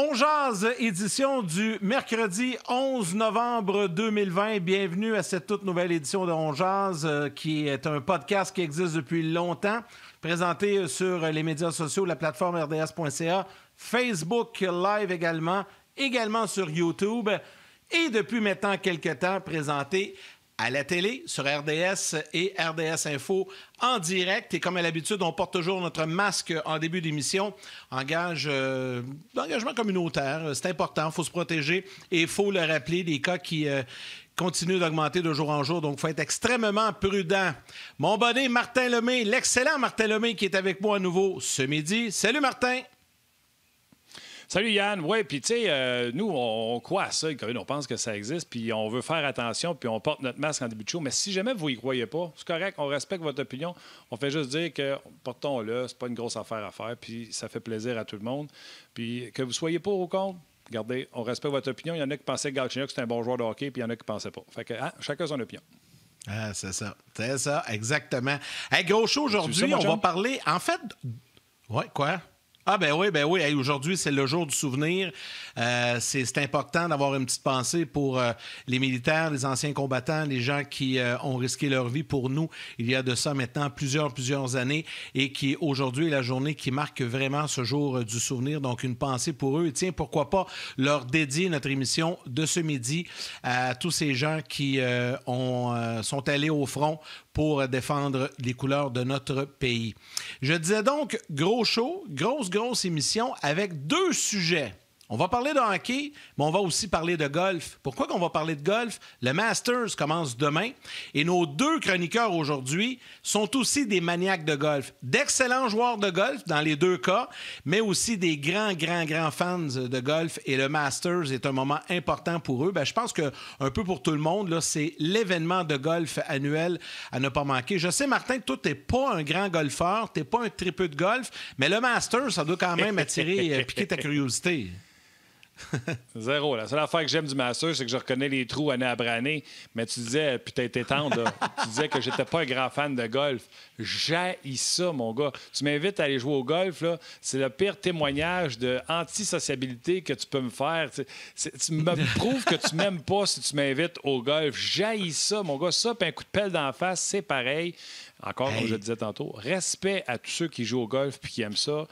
On jase, édition du mercredi 11 novembre 2020. Bienvenue à cette toute nouvelle édition de On jase, qui est un podcast qui existe depuis longtemps, présenté sur les médias sociaux, la plateforme rds.ca, Facebook Live également sur YouTube et depuis maintenant quelques temps présenté à la télé, sur RDS et RDS Info en direct. Et comme à l'habitude, on porte toujours notre masque en début d'émission. D'engagement communautaire, c'est important, il faut se protéger et il faut le rappeler, des cas qui continuent d'augmenter de jour en jour, donc il faut être extrêmement prudent. Mon bonnet Martin Lemay, l'excellent Martin Lemay qui est avec moi à nouveau ce midi. Salut Martin! Salut Yann. Oui, puis tu sais, nous, on croit à ça, on pense que ça existe, puis on veut faire attention, puis on porte notre masque en début de show. Mais si jamais vous y croyez pas, c'est correct, on respecte votre opinion. On fait juste dire que portons-le, c'est pas une grosse affaire à faire, puis ça fait plaisir à tout le monde. Puis que vous soyez pour ou contre, regardez, on respecte votre opinion. Il y en a qui pensaient que Galchenyuk c'était un bon joueur de hockey, puis il y en a qui pensaient pas. Fait que chacun son opinion. Ah, c'est ça, exactement. Hey, gros show aujourd'hui, on va parler, en fait... Ouais, quoi? Ah ben oui. Hey, aujourd'hui, c'est le jour du souvenir. C'est important d'avoir une petite pensée pour les militaires, les anciens combattants, les gens qui ont risqué leur vie pour nous il y a de ça maintenant plusieurs années et qui aujourd'hui est la journée qui marque vraiment ce jour du souvenir. Donc, une pensée pour eux. Et tiens, pourquoi pas leur dédier notre émission de ce midi à tous ces gens qui sont allés au front pour défendre les couleurs de notre pays. Je disais donc, gros show, grosse émission avec deux sujets. On va parler de hockey, mais on va aussi parler de golf. Pourquoi qu'on va parler de golf? Le Masters commence demain et nos deux chroniqueurs aujourd'hui sont aussi des maniaques de golf. D'excellents joueurs de golf dans les deux cas, mais aussi des grands fans de golf et le Masters est un moment important pour eux. Je pense qu'un peu pour tout le monde, là, c'est l'événement de golf annuel à ne pas manquer. Je sais, Martin, que toi, t'es pas un grand golfeur, t'es pas un tripeux de golf, mais le Masters, ça doit quand même attirer, piquer ta curiosité. Zéro. La seule affaire que j'aime du Masters, c'est que je reconnais les trous année après année. Mais tu disais, puis t'as été tendre, là. Tu disais que j'étais pas un grand fan de golf. J'haïs ça, mon gars. Tu m'invites à aller jouer au golf, là. C'est le pire témoignage de antisociabilité que tu peux me faire. Tu me prouves que tu m'aimes pas si tu m'invites au golf. J'haïs ça, mon gars. Ça, puis un coup de pelle d'en face, c'est pareil. Encore, comme je le disais tantôt, respect à tous ceux qui jouent au golf puis qui aiment ça.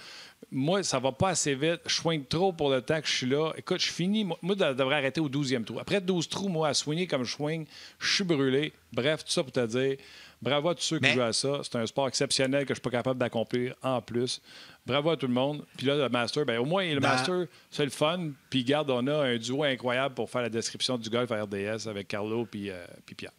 Moi, ça va pas assez vite. Je swing trop pour le temps que je suis là. Écoute, je finis. Moi, je devrais arrêter au 12e trou. Après 12 trous, moi, à swinger comme je swing, je suis brûlé. Bref, tout ça pour te dire, bravo à tous ceux qui jouent à ça. C'est un sport exceptionnel que je suis pas capable d'accomplir en plus. Bravo à tout le monde. Puis là, le Master, au moins, le Master, c'est le fun. Puis garde, on a un duo incroyable pour faire la description du golf à RDS avec Carlo puis Pierre.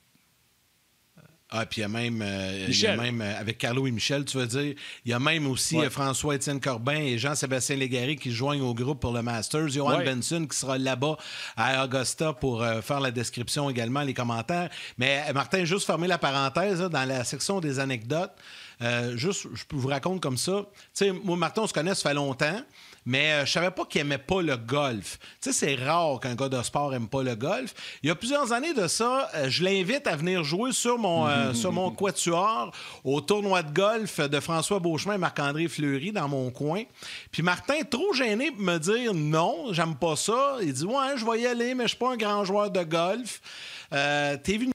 Ah, puis il y a même, avec Carlo et Michel, tu veux dire, il y a même aussi François-Étienne Corbin et Jean-Sébastien Légaré qui se joignent au groupe pour le Masters. Johan Benson qui sera là-bas à Augusta pour faire la description également, les commentaires. Mais Martin, juste fermer la parenthèse, là, dans la section des anecdotes, je vous raconte comme ça. Tu sais, moi, Martin, on se connaît, ça fait longtemps. Mais je savais pas qu'il aimait pas le golf. Tu sais, c'est rare qu'un gars de sport aime pas le golf. Il y a plusieurs années de ça, je l'invite à venir jouer sur mon quatuor au tournoi de golf de François Beauchemin et Marc-André Fleury dans mon coin. Puis Martin, trop gêné pour me dire non, j'aime pas ça. Il dit ouais, je vais y aller, mais je suis pas un grand joueur de golf. T'es venu.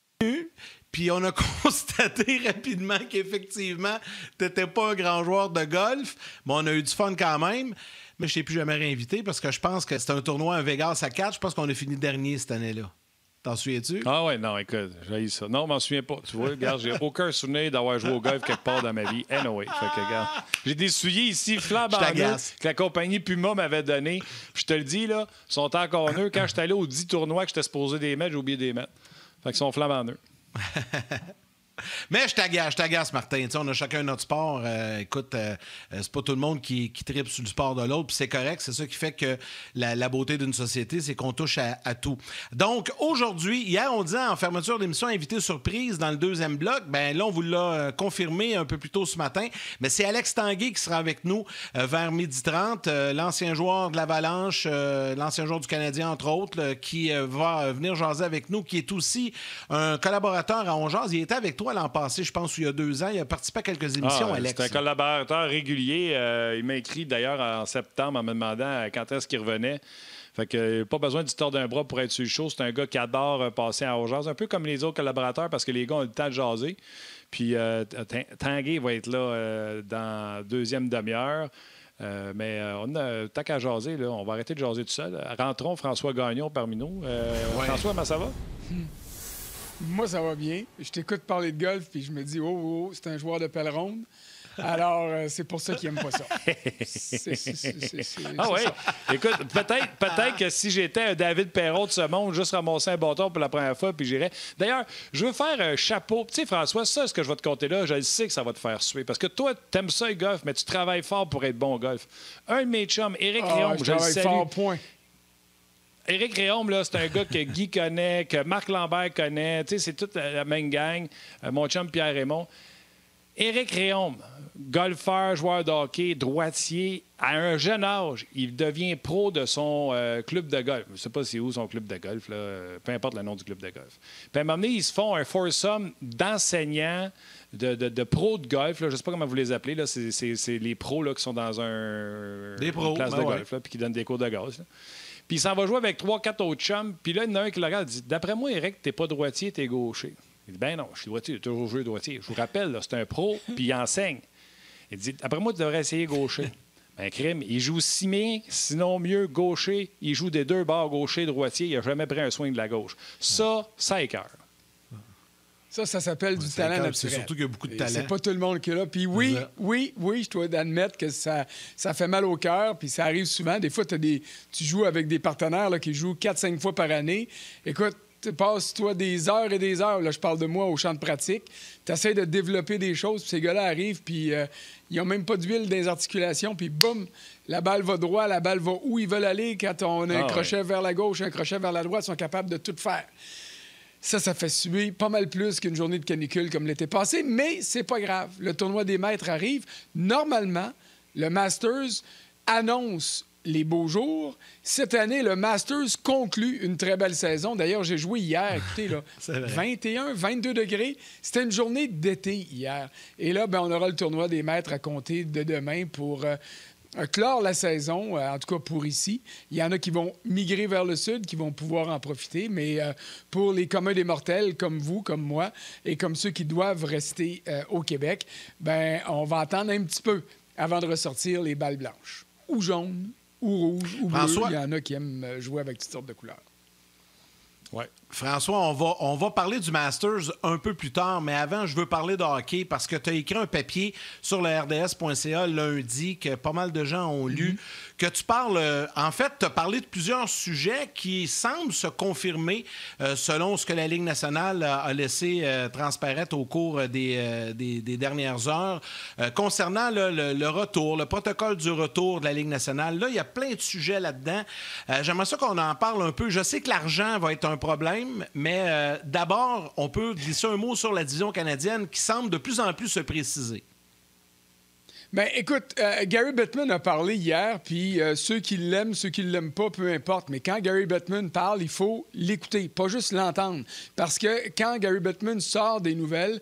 Puis on a constaté rapidement qu'effectivement, t'étais pas un grand joueur de golf, mais on a eu du fun quand même. Mais je t'ai plus jamais réinvité parce que je pense que c'était un tournoi à Vegas à 4. Je pense qu'on a fini dernier cette année-là. T'en souviens-tu? Ah ouais, non, écoute, j'ai ça. Non, je m'en souviens pas. Tu vois, regarde, j'ai aucun souvenir d'avoir joué au golf quelque part dans ma vie. Anyway, fait que, regarde, j'ai des souliers ici, flambant neufs, que la compagnie Puma m'avait donné. Puis je te le dis, là, ils sont encore neufs. Quand j'étais allé aux 10 tournois que j'étais supposé des mettre, j'ai oublié des mettre. Fait qu'ils sont flambant neufs. Mais je t'agace, Martin. T'sais, on a chacun notre sport. Écoute, c'est pas tout le monde qui tripe sur le sport de l'autre, puis c'est correct. C'est ça qui fait que la beauté d'une société, c'est qu'on touche à tout. Donc, aujourd'hui, hier, on disait en fermeture d'émission, invité surprise dans le deuxième bloc. Ben là, on vous l'a confirmé un peu plus tôt ce matin. Mais c'est Alex Tanguay qui sera avec nous vers 12h30. L'ancien joueur de l'Avalanche, l'ancien joueur du Canadien, entre autres, qui va venir jaser avec nous, qui est aussi un collaborateur à On Jase. Il était avec toi toi l'an passé, je pense, il y a 2 ans. Il a participé à quelques émissions, Alex. C'est un collaborateur régulier. Il m'a écrit d'ailleurs en septembre en me demandant quand est-ce qu'il revenait. Fait que pas besoin du tort d'un bras pour être sur le show. C'est un gars qui adore passer à urgence, un peu comme les autres collaborateurs, parce que les gars ont le temps de jaser. Puis Tanguay va être là dans la deuxième demi-heure. Mais on a tant qu'à jaser, là, on va arrêter de jaser tout seul. Rentrons François Gagnon parmi nous. François, comment ça va? Moi, ça va bien. Je t'écoute parler de golf, puis je me dis, oh, c'est un joueur de pelle ronde. Alors, c'est pour ça qu'il n'aime pas ça. Oui. Écoute, peut-être que si j'étais un David Perron de ce monde, juste ramasser un bâton pour la première fois, puis j'irais. D'ailleurs, je veux faire un chapeau. Tu sais, François, ça, ce que je vais te compter là, je sais que ça va te faire suer. Parce que toi, t'aimes ça, le golf, mais tu travailles fort pour être bon au golf. Un de mes chums, Éric Réaume, je le salue. Fort, point. Éric Réaume, là, c'est un gars que Guy connaît, que Marc Lambert connaît. Tu sais, c'est toute la même gang. Mon chum Pierre Raymond. Éric Réaume, golfeur, joueur de hockey, droitier, à un jeune âge, il devient pro de son club de golf. Je ne sais pas c'est où son club de golf, là, peu importe le nom du club de golf. Puis à un moment donné, ils se font un foursome d'enseignants, de pros de golf. Là, je ne sais pas comment vous les appelez. Là, c'est les pros là, qui sont dans une place de golf puis qui donnent des cours de golf. Là. Puis il s'en va jouer avec 3-4 autres chums. Puis là, il y en a un qui le regarde et dit « D'après moi, Éric, t'es pas droitier, t'es gaucher. » Il dit « Ben non, je suis droitier, j'ai toujours joué droitier. Je vous rappelle, là, c'est un pro, puis il enseigne. » Il dit « Après moi, tu devrais essayer gaucher. » Ben, crime, il joue si bien, sinon mieux, gaucher. Il joue des 2 bords gaucher, droitier. Il n'a jamais pris un swing de la gauche. Ça écoeure. Ça s'appelle du talent naturel. C'est surtout qu'il y a beaucoup de talent. C'est pas tout le monde qui est là. Puis oui, je dois admettre que ça fait mal au cœur, puis ça arrive souvent. Des fois, tu joues avec des partenaires là, qui jouent 4-5 fois par année. Écoute, tu passes, toi, des heures et des heures, là, je parle de moi, au champ de pratique. Tu essaies de développer des choses, puis ces gars-là arrivent, puis ils n'ont même pas d'huile dans les articulations, puis boum, la balle va droit, la balle va où ils veulent aller. Quand on a un crochet vers la gauche, un crochet vers la droite, ils sont capables de tout faire. Ça fait subir pas mal plus qu'une journée de canicule comme l'été passé, mais c'est pas grave. Le tournoi des maîtres arrive. Normalement, le Masters annonce les beaux jours. Cette année, le Masters conclut une très belle saison. D'ailleurs, j'ai joué hier, écoutez, là, 21, 22 degrés. C'était une journée d'été hier. Et là, on aura le tournoi des maîtres à compter de demain pour clore la saison, en tout cas pour ici. Il y en a qui vont migrer vers le sud, qui vont pouvoir en profiter, mais pour les communs des mortels, comme vous, comme moi, et comme ceux qui doivent rester au Québec, on va attendre un petit peu avant de ressortir les balles blanches, ou jaunes, ou rouges, ou bleues. Il y en a qui aiment jouer avec toutes sortes de couleurs. Ouais. François, on va parler du Masters un peu plus tard, mais avant, je veux parler de hockey parce que tu as écrit un papier sur le RDS.ca lundi que pas mal de gens ont lu, que tu parles... en fait, tu as parlé de plusieurs sujets qui semblent se confirmer selon ce que la Ligue nationale a laissé transparaître au cours des dernières heures. Concernant le retour, le protocole du retour de la Ligue nationale, là, il y a plein de sujets là-dedans. J'aimerais ça qu'on en parle un peu. Je sais que l'argent va être un problème, mais d'abord, on peut glisser un mot sur la division canadienne qui semble de plus en plus se préciser. Bien, écoute, Gary Bettman a parlé hier, puis ceux qui l'aiment, ceux qui ne l'aiment pas, peu importe. Mais quand Gary Bettman parle, il faut l'écouter, pas juste l'entendre. Parce que quand Gary Bettman sort des nouvelles,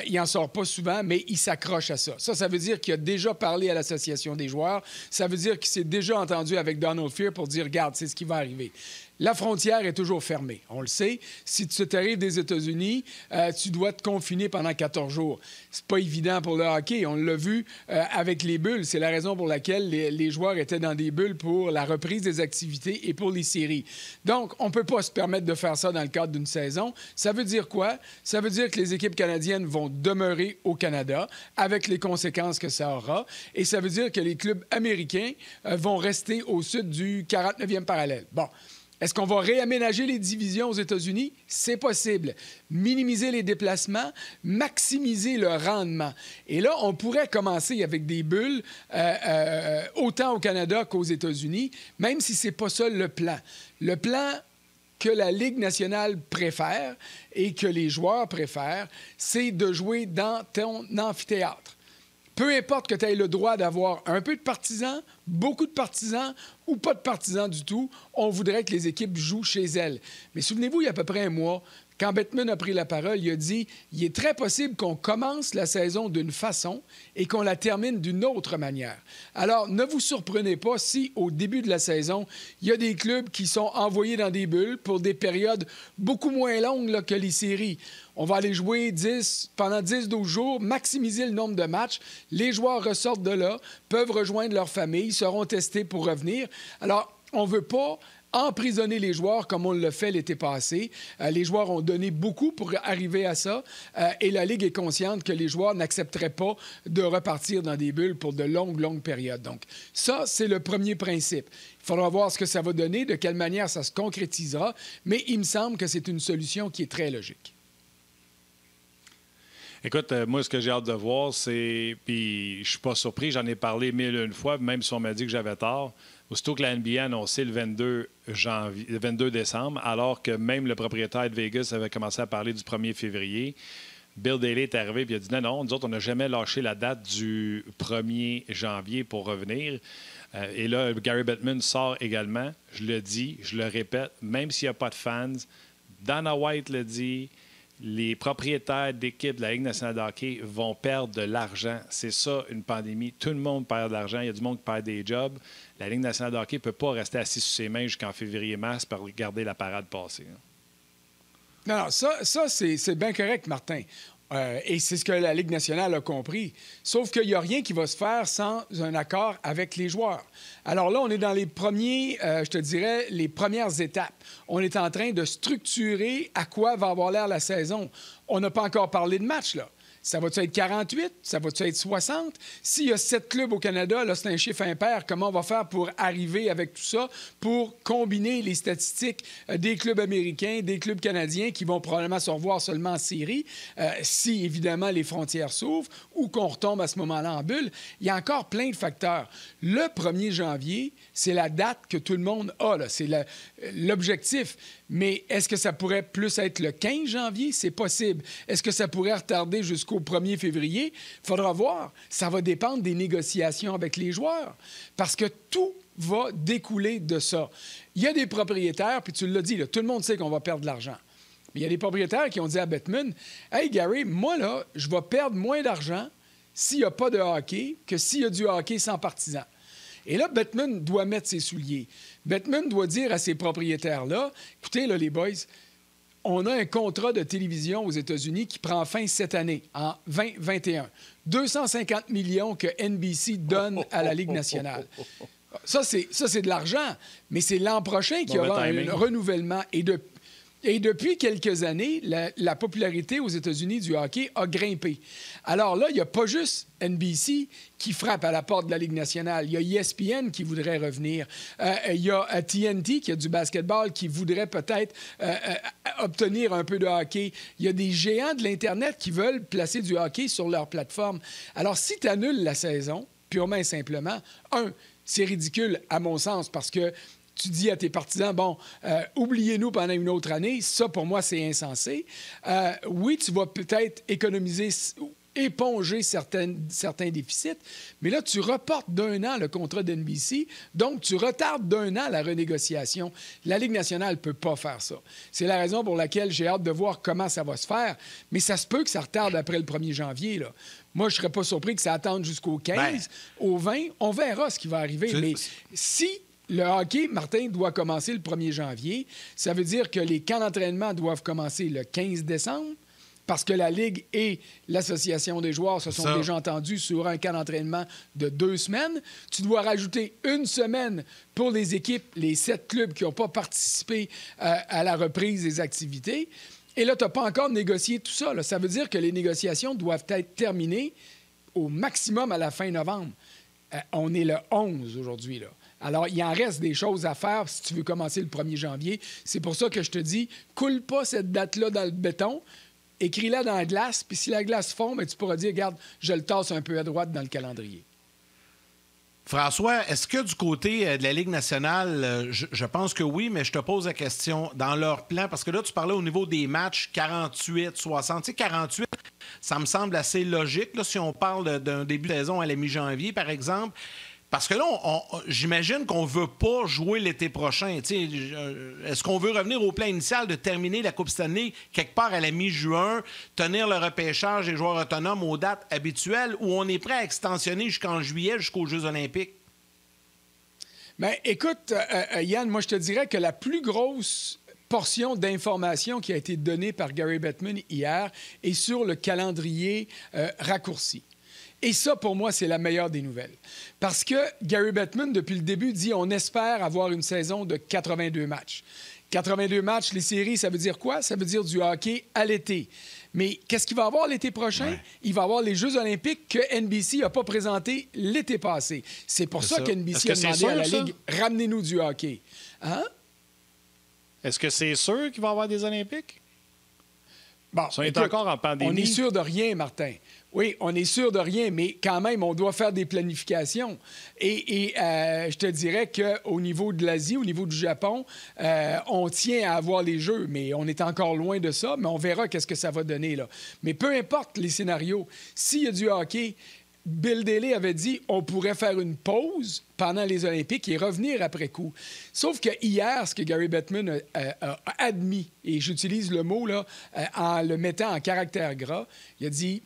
il n'en sort pas souvent, mais il s'accroche à ça. Ça veut dire qu'il a déjà parlé à l'Association des joueurs. Ça veut dire qu'il s'est déjà entendu avec Donald Fehr pour dire, regarde, c'est ce qui va arriver. La frontière est toujours fermée. On le sait. Si tu t'arrives des États-Unis, tu dois te confiner pendant 14 jours. C'est pas évident pour le hockey. On l'a vu avec les bulles. C'est la raison pour laquelle les joueurs étaient dans des bulles pour la reprise des activités et pour les séries. Donc, on peut pas se permettre de faire ça dans le cadre d'une saison. Ça veut dire quoi? Ça veut dire que les équipes canadiennes vont demeurer au Canada avec les conséquences que ça aura. Et ça veut dire que les clubs américains vont rester au sud du 49e parallèle. Bon. Est-ce qu'on va réaménager les divisions aux États-Unis? C'est possible. Minimiser les déplacements, maximiser le rendement. Et là, on pourrait commencer avec des bulles autant au Canada qu'aux États-Unis, même si c'est pas ça le plan. Le plan que la Ligue nationale préfère et que les joueurs préfèrent, c'est de jouer dans ton amphithéâtre. Peu importe que tu aies le droit d'avoir un peu de partisans, beaucoup de partisans ou pas de partisans du tout, on voudrait que les équipes jouent chez elles. Mais souvenez-vous, il y a à peu près un mois, quand Bettman a pris la parole, il a dit « Il est très possible qu'on commence la saison d'une façon et qu'on la termine d'une autre manière. » Alors, ne vous surprenez pas si, au début de la saison, il y a des clubs qui sont envoyés dans des bulles pour des périodes beaucoup moins longues là, que les séries. On va aller jouer pendant 10-12 jours, maximiser le nombre de matchs. Les joueurs ressortent de là, peuvent rejoindre leur famille, seront testés pour revenir. Alors, on ne veut pas emprisonner les joueurs comme on l'a fait l'été passé. Les joueurs ont donné beaucoup pour arriver à ça et la Ligue est consciente que les joueurs n'accepteraient pas de repartir dans des bulles pour de longues périodes. Donc, ça, c'est le premier principe. Il faudra voir ce que ça va donner, de quelle manière ça se concrétisera, mais il me semble que c'est une solution qui est très logique. Écoute, moi, ce que j'ai hâte de voir, c'est... Puis je suis pas surpris, j'en ai parlé 1001 fois, même si on m'a dit que j'avais tort. Aussitôt que la NBA a annoncé le 22 décembre, alors que même le propriétaire de Vegas avait commencé à parler du 1er février, Bill Daly est arrivé et a dit non, nous autres, on n'a jamais lâché la date du 1er janvier pour revenir. Et là, Gary Bettman sort également. Je le dis, je le répète, même s'il n'y a pas de fans, Dana White le dit, les propriétaires d'équipes de la Ligue nationale de hockey vont perdre de l'argent. C'est ça, une pandémie. Tout le monde perd de l'argent. Il y a du monde qui perd des jobs. La Ligue nationale de hockey ne peut pas rester assis sur ses mains jusqu'en février-mars pour regarder la parade passer. Non, ça c'est bien correct, Martin. Et c'est ce que la Ligue nationale a compris. Sauf qu'il n'y a rien qui va se faire sans un accord avec les joueurs. Alors là, on est dans les les premières étapes. On est en train de structurer à quoi va avoir l'air la saison. On n'a pas encore parlé de match, là. Ça va-tu être 48? Ça va-tu être 60? S'il y a 7 clubs au Canada, là, c'est un chiffre impair. Comment on va faire pour arriver avec tout ça, pour combiner les statistiques des clubs américains, des clubs canadiens qui vont probablement se revoir seulement en série, si, évidemment, les frontières s'ouvrent ou qu'on retombe à ce moment-là en bulle? Il y a encore plein de facteurs. Le 1er janvier, c'est la date que tout le monde a, là. C'est l'objectif. Mais est-ce que ça pourrait plus être le 15 janvier? C'est possible. Est-ce que ça pourrait retarder jusqu'au 1er février? Il faudra voir. Ça va dépendre des négociations avec les joueurs. Parce que tout va découler de ça. Il y a des propriétaires, puis tu l'as dit, là, tout le monde sait qu'on va perdre de l'argent. Mais il y a des propriétaires qui ont dit à Bettman, « Hey, Gary, moi, là, je vais perdre moins d'argent s'il n'y a pas de hockey que s'il y a du hockey sans partisans. » Et là, Bettman doit mettre ses souliers. Bettman doit dire à ces propriétaires-là, « Écoutez, là, les boys, on a un contrat de télévision aux États-Unis qui prend fin cette année, en 2021. 250 millions que NBC donne à la Ligue nationale. Ça, c'est de l'argent, mais c'est l'an prochain qu'il y aura un renouvellement. Et depuis quelques années, la popularité aux États-Unis du hockey a grimpé. Alors là, il n'y a pas juste NBC qui frappe à la porte de la Ligue nationale. Il y a ESPN qui voudrait revenir. Il y a TNT qui a du basketball qui voudrait peut-être obtenir un peu de hockey. Il y a des géants de l'Internet qui veulent placer du hockey sur leur plateforme. Alors, si tu annules la saison, purement et simplement, c'est ridicule à mon sens parce que tu dis à tes partisans, oubliez-nous pendant une autre année. Ça, pour moi, c'est insensé. Oui, tu vas peut-être éponger certains déficits, mais là, tu reportes d'un an le contrat d'NBC, donc tu retardes d'un an la renégociation. La Ligue nationale ne peut pas faire ça. C'est la raison pour laquelle j'ai hâte de voir comment ça va se faire, mais ça se peut que ça retarde après le 1er janvier, là. Moi, je ne serais pas surpris que ça attende jusqu'au 15, au 20. On verra ce qui va arriver, mais si le hockey, Martin, doit commencer le 1er janvier. Ça veut dire que les camps d'entraînement doivent commencer le 15 décembre parce que la Ligue et l'Association des joueurs se sont déjà entendus sur un camp d'entraînement de 2 semaines. Tu dois rajouter 1 semaine pour les équipes, les 7 clubs qui n'ont pas participé à la reprise des activités. Et là, tu n'as pas encore négocié tout ça. Là. Ça veut dire que les négociations doivent être terminées au maximum à la fin novembre. On est le 11 aujourd'hui, là. Alors, il en reste des choses à faire si tu veux commencer le 1er janvier. C'est pour ça que je te dis, coule pas cette date-là dans le béton, écris-la dans la glace, puis si la glace fond, tu pourras dire, regarde, je le tasse un peu à droite dans le calendrier. François, est-ce que du côté de la Ligue nationale, je pense que oui, mais je te pose la question, dans leur plan, parce que là, tu parlais au niveau des matchs 48, 60. Tu sais, 48, ça me semble assez logique, là, si on parle d'un début de saison à la mi-janvier, par exemple. Parce que là, j'imagine qu'on ne veut pas jouer l'été prochain. Est-ce qu'on veut revenir au plan initial de terminer la Coupe Stanley quelque part à la mi-juin, tenir le repêchage des joueurs autonomes aux dates habituelles, ou on est prêt à extensionner jusqu'en juillet, jusqu'aux Jeux olympiques? Bien, écoute, Yann, moi, je te dirais que la plus grosse portion d'informations qui a été donnée par Gary Bettman hier est sur le calendrier raccourci. Et ça, pour moi, c'est la meilleure des nouvelles. Parce que Gary Bettman, depuis le début, dit on espère avoir une saison de 82 matchs. 82 matchs, les séries, ça veut dire quoi? Ça veut dire du hockey à l'été. Mais qu'est-ce qu'il va y avoir l'été prochain? Ouais. Il va y avoir les Jeux olympiques que NBC n'a pas présentés l'été passé. C'est pour ça qu'NBC a demandé à la Ligue, ramenez-nous du hockey. Hein? Est-ce que c'est sûr qu'il va y avoir des Olympiques? Bon, on est encore en pandémie. On est sûr de rien, Martin. Oui, on est sûr de rien, mais quand même, on doit faire des planifications. Et je te dirais qu'au niveau de l'Asie, au niveau du Japon, on tient à avoir les Jeux, mais on est encore loin de ça, mais on verra qu'est-ce que ça va donner, là. Mais peu importe les scénarios, s'il y a du hockey, Bill Daly avait dit on pourrait faire une pause pendant les Olympiques et revenir après coup. Sauf que hier, ce que Gary Bettman a admis, et j'utilise le mot là, en le mettant en caractère gras, il a dit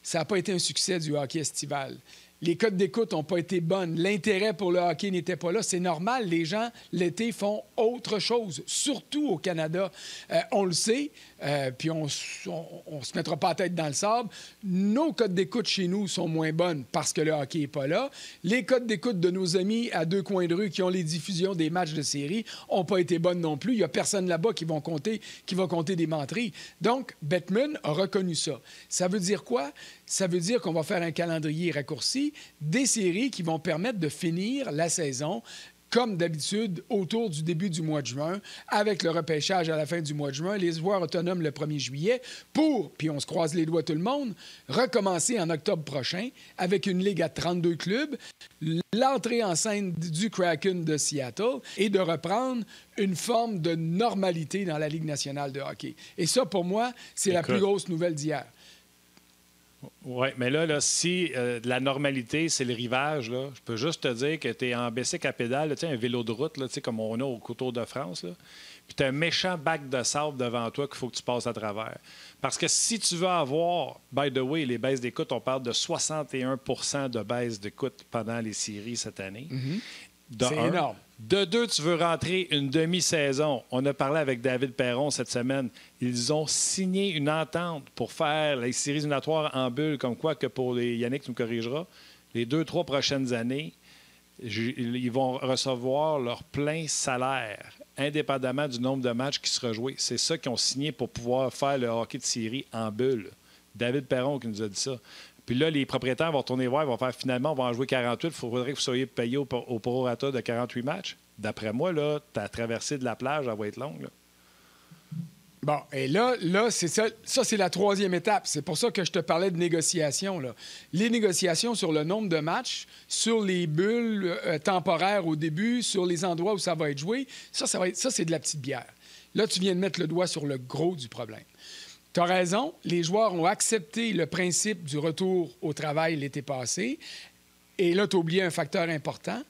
ça n'a pas été un succès du hockey estival. Les cotes d'écoute n'ont pas été bonnes. L'intérêt pour le hockey n'était pas là. C'est normal. Les gens, l'été, font autre chose, surtout au Canada. On le sait, puis on se mettra pas la tête dans le sable. Nos cotes d'écoute chez nous sont moins bonnes parce que le hockey n'est pas là. Les cotes d'écoute de nos amis à deux coins de rue qui ont les diffusions des matchs de série n'ont pas été bonnes non plus. Il n'y a personne là-bas qui va compter des menteries. Donc, Bettman a reconnu ça. Ça veut dire quoi? Ça veut dire qu'on va faire un calendrier raccourci, des séries qui vont permettre de finir la saison, comme d'habitude, autour du début du mois de juin, avec le repêchage à la fin du mois de juin, les joueurs autonomes le 1er juillet, pour, puis on se croise les doigts tout le monde, recommencer en octobre prochain avec une ligue à 32 clubs, l'entrée en scène du Kraken de Seattle et de reprendre une forme de normalité dans la Ligue nationale de hockey. Et ça, pour moi, c'est la plus grosse nouvelle d'hier. Oui, mais là si la normalité, c'est le rivage, là, je peux juste te dire que tu es en bicycle à pédale, un vélo de route, là, comme on a au Tour de France, là, puis tu as un méchant bac de sable devant toi qu'il faut que tu passes à travers. Parce que si tu veux avoir, by the way, les baisses d'écoute, on parle de 61 % de baisse d'écoute pendant les séries cette année. C'est énorme. De deux, tu veux rentrer une demi-saison. On a parlé avec David Perron cette semaine. Ils ont signé une entente pour faire les séries éliminatoires en bulle, comme quoi que pour les Yannick, tu me corrigeras, les 2-3 prochaines années, ils vont recevoir leur plein salaire, indépendamment du nombre de matchs qui sera joué. C'est ça qu'ils ont signé pour pouvoir faire le hockey de série en bulle. David Perron qui nous a dit ça. Puis là, les propriétaires vont tourner voir, ils vont faire finalement, on va en jouer 48. Il faudrait que vous soyez payé au prorata de 48 matchs. D'après moi, là, ta traversée de la plage, elle va être longue. Là. Bon, et là c'est ça. Ça, c'est la troisième étape. C'est pour ça que je te parlais de négociations. Là. Les négociations sur le nombre de matchs, sur les bulles temporaires au début, sur les endroits où ça va être joué, ça c'est de la petite bière. Là, tu viens de mettre le doigt sur le gros du problème. Tu as raison, les joueurs ont accepté le principe du retour au travail l'été passé. Et là, tu as oublié un facteur important.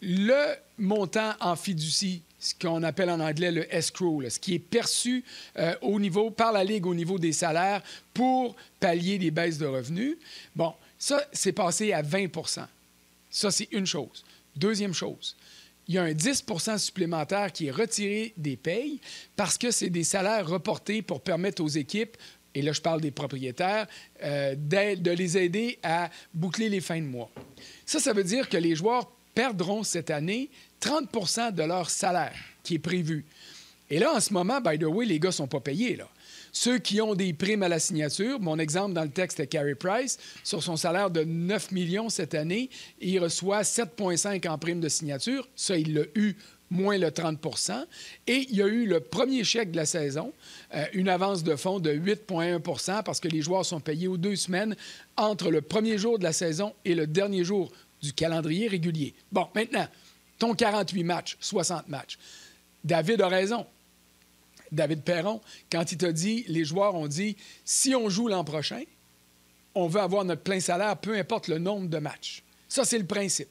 Le montant en fiducie, ce qu'on appelle en anglais le escrow, là, ce qui est perçu par la Ligue au niveau des salaires pour pallier les baisses de revenus, bon, ça, c'est passé à 20 %. Ça, c'est une chose. Deuxième chose, il y a un 10 % supplémentaire qui est retiré des payes parce que c'est des salaires reportés pour permettre aux équipes, et là je parle des propriétaires, de les aider à boucler les fins de mois. Ça veut dire que les joueurs perdront cette année 30 % de leur salaire qui est prévu. Et là, en ce moment, by the way, les gars ne sont pas payés, là. Ceux qui ont des primes à la signature, mon exemple dans le texte est Carey Price, sur son salaire de 9 millions cette année, il reçoit 7,5 en prime de signature. Ça, il l'a eu, moins le 30 %. Et il y a eu le premier chèque de la saison, une avance de fonds de 8,1 % parce que les joueurs sont payés aux 2 semaines entre le premier jour de la saison et le dernier jour du calendrier régulier. Bon, maintenant, ton 48 matchs, 60 matchs. David a raison. David Perron, quand il t'a dit, les joueurs ont dit, si on joue l'an prochain, on veut avoir notre plein salaire, peu importe le nombre de matchs. Ça, c'est le principe.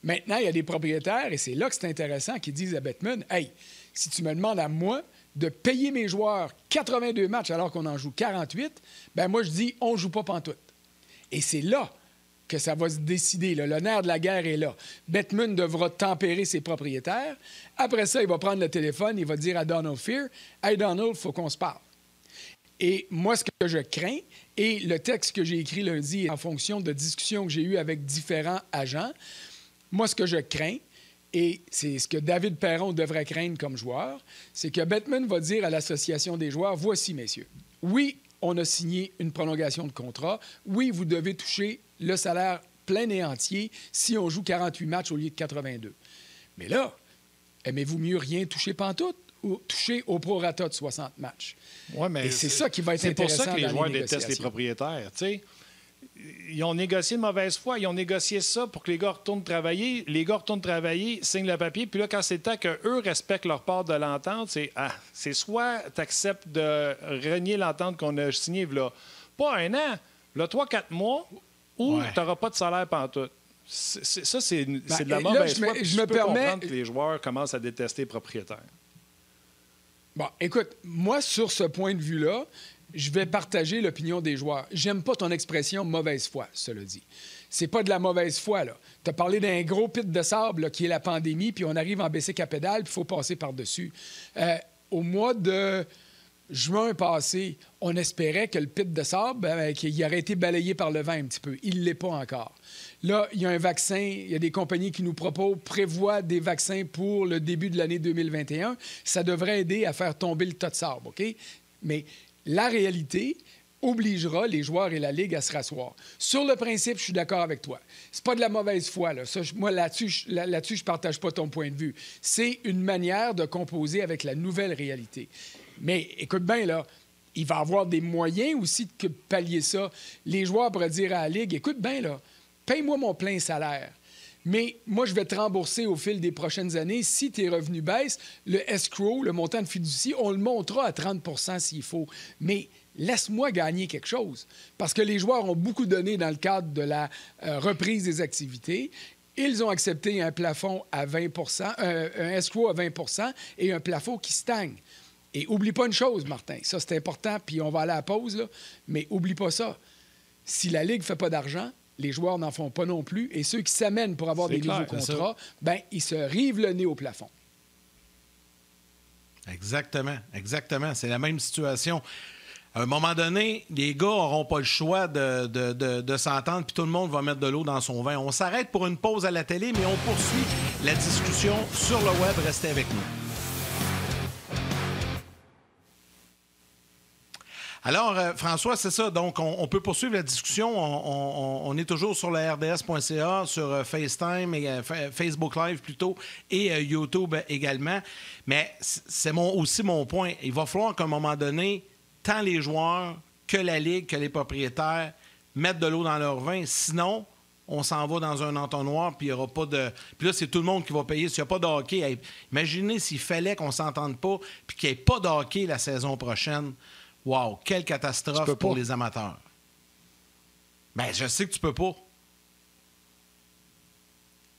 Maintenant, il y a des propriétaires, et c'est là que c'est intéressant, qui disent à Bettman, « Hey, si tu me demandes à moi de payer mes joueurs 82 matchs alors qu'on en joue 48, ben moi, je dis, on ne joue pas pantoute. » Et c'est là que ça va se décider. Là. Le nerf de la guerre est là. Bettman devra tempérer ses propriétaires. Après ça, il va prendre le téléphone, il va dire à Donald Fear, « Hey, Donald, il faut qu'on se parle. » Et moi, ce que je crains, et le texte que j'ai écrit lundi en fonction de discussions que j'ai eues avec différents agents, moi, ce que je crains, et c'est ce que David Perron devrait craindre comme joueur, c'est que Bettman va dire à l'association des joueurs, « Voici, messieurs, oui, on a signé une prolongation de contrat. Oui, vous devez toucher le salaire plein et entier si on joue 48 matchs au lieu de 82. Mais là, aimez-vous mieux rien toucher pantoute ou toucher au prorata de 60 matchs? Ouais, mais et c'est ça qui va être intéressant. C'est pour ça que les joueurs détestent les propriétaires. T'sais. Ils ont négocié de mauvaise foi. Ils ont négocié ça pour que les gars retournent travailler. Les gars retournent travailler, signent le papier. Puis là, quand c'est le temps qu'eux respectent leur part de l'entente, c'est soit tu acceptes de renier l'entente qu'on a signée, là, pas un an, là, 3-4 mois, ou tu n'auras pas de salaire pantoute. Ça, c'est de la mauvaise foi. Je peux comprendre que les joueurs commencent à détester les propriétaires. Bon, écoute, moi, sur ce point de vue-là, je vais partager l'opinion des joueurs. J'aime pas ton expression « mauvaise foi », cela dit. C'est pas de la mauvaise foi, là. Tu as parlé d'un gros pit de sable là, qui est la pandémie, puis on arrive en baisser à pédale, puis il faut passer par-dessus. Au mois de juin passé, on espérait que le pit de sable, qu'il aurait été balayé par le vent un petit peu. Il ne l'est pas encore. Là, il y a un vaccin, il y a des compagnies qui nous prévoient des vaccins pour le début de l'année 2021. Ça devrait aider à faire tomber le tas de sable, OK? Mais la réalité obligera les joueurs et la Ligue à se rasseoir. Sur le principe, je suis d'accord avec toi. C'est pas de la mauvaise foi, là. Ça, moi, là-dessus, je partage pas ton point de vue. C'est une manière de composer avec la nouvelle réalité. Mais écoute bien, là, il va y avoir des moyens aussi de pallier ça. Les joueurs pourraient dire à la Ligue, écoute bien, là, paye-moi mon plein salaire. Mais moi, je vais te rembourser au fil des prochaines années. Si tes revenus baissent, le escrow, le montant de fiducie, on le montera à 30 % s'il faut. Mais laisse-moi gagner quelque chose. Parce que les joueurs ont beaucoup donné dans le cadre de la reprise des activités. Ils ont accepté un plafond à 20 un escrow à 20 % et un plafond qui stagne. Et oublie pas une chose, Martin, ça c'est important, puis on va aller à la pause, là, mais oublie pas ça. Si la Ligue ne fait pas d'argent, les joueurs n'en font pas non plus, et ceux qui s'amènent pour avoir des nouveaux contrats, ben ils se rivent le nez au plafond. Exactement, exactement. C'est la même situation. À un moment donné, les gars n'auront pas le choix de s'entendre, puis tout le monde va mettre de l'eau dans son vin. On s'arrête pour une pause à la télé, mais on poursuit la discussion sur le web. Restez avec nous. Alors, François, c'est ça. Donc, on peut poursuivre la discussion. On est toujours sur le RDS.ca, sur FaceTime, et, Facebook Live plutôt, et YouTube également. Mais c'est aussi mon point. Il va falloir qu'à un moment donné, tant les joueurs que la Ligue, que les propriétaires mettent de l'eau dans leur vin. Sinon, on s'en va dans un entonnoir, puis il n'y aura pas de... Puis là, c'est tout le monde qui va payer. S'il n'y a pas de hockey, hey, imaginez s'il fallait qu'on ne s'entende pas, puis qu'il n'y ait pas de hockey la saison prochaine. Wow, quelle catastrophe pour les amateurs. Bien, je sais que tu peux pas.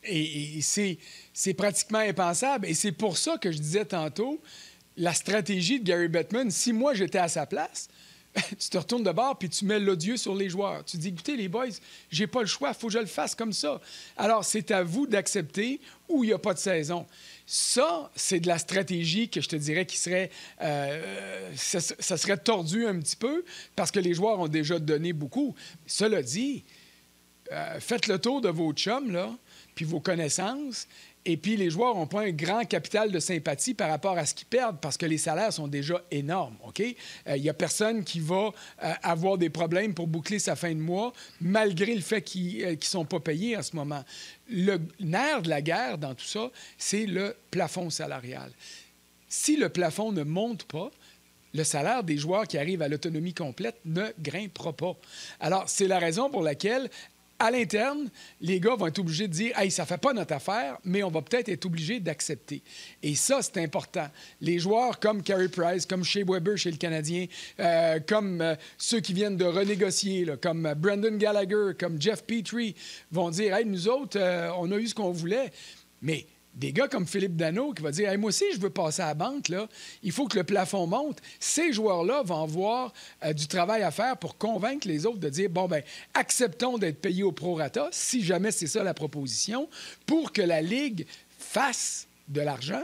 Et c'est pratiquement impensable. Et c'est pour ça que je disais tantôt, la stratégie de Gary Bettman, si moi j'étais à sa place, tu te retournes de bord puis tu mets l'odieux sur les joueurs. Tu dis, écoutez, les boys, j'ai pas le choix, il faut que je le fasse comme ça. Alors, c'est à vous d'accepter ou il n'y a pas de saison. Ça, c'est de la stratégie que je te dirais qui serait... ça serait tordu un petit peu parce que les joueurs ont déjà donné beaucoup. Cela dit, faites le tour de vos chums, là, puis vos connaissances, et puis les joueurs n'ont pas un grand capital de sympathie par rapport à ce qu'ils perdent parce que les salaires sont déjà énormes, OK? Il n'y a personne qui va avoir des problèmes pour boucler sa fin de mois malgré le fait qu'ils ne sont pas payés en ce moment. Le nerf de la guerre dans tout ça, c'est le plafond salarial. Si le plafond ne monte pas, le salaire des joueurs qui arrivent à l'autonomie complète ne grimpera pas. Alors, c'est la raison pour laquelle à l'interne, les gars vont être obligés de dire « Hey, ça fait pas notre affaire, mais on va peut-être être obligés d'accepter. » Et ça, c'est important. Les joueurs comme Carey Price, comme Shea Weber chez le Canadien, comme ceux qui viennent de renégocier, là, comme Brendan Gallagher, comme Jeff Petrie, vont dire « Hey, nous autres, on a eu ce qu'on voulait. » Mais des gars comme Philippe Danault qui va dire hey, « Moi aussi, je veux passer à la banque. Là. Il faut que le plafond monte. » Ces joueurs-là vont avoir du travail à faire pour convaincre les autres de dire « Bon, ben acceptons d'être payés au prorata, si jamais c'est ça la proposition, pour que la Ligue fasse de l'argent. »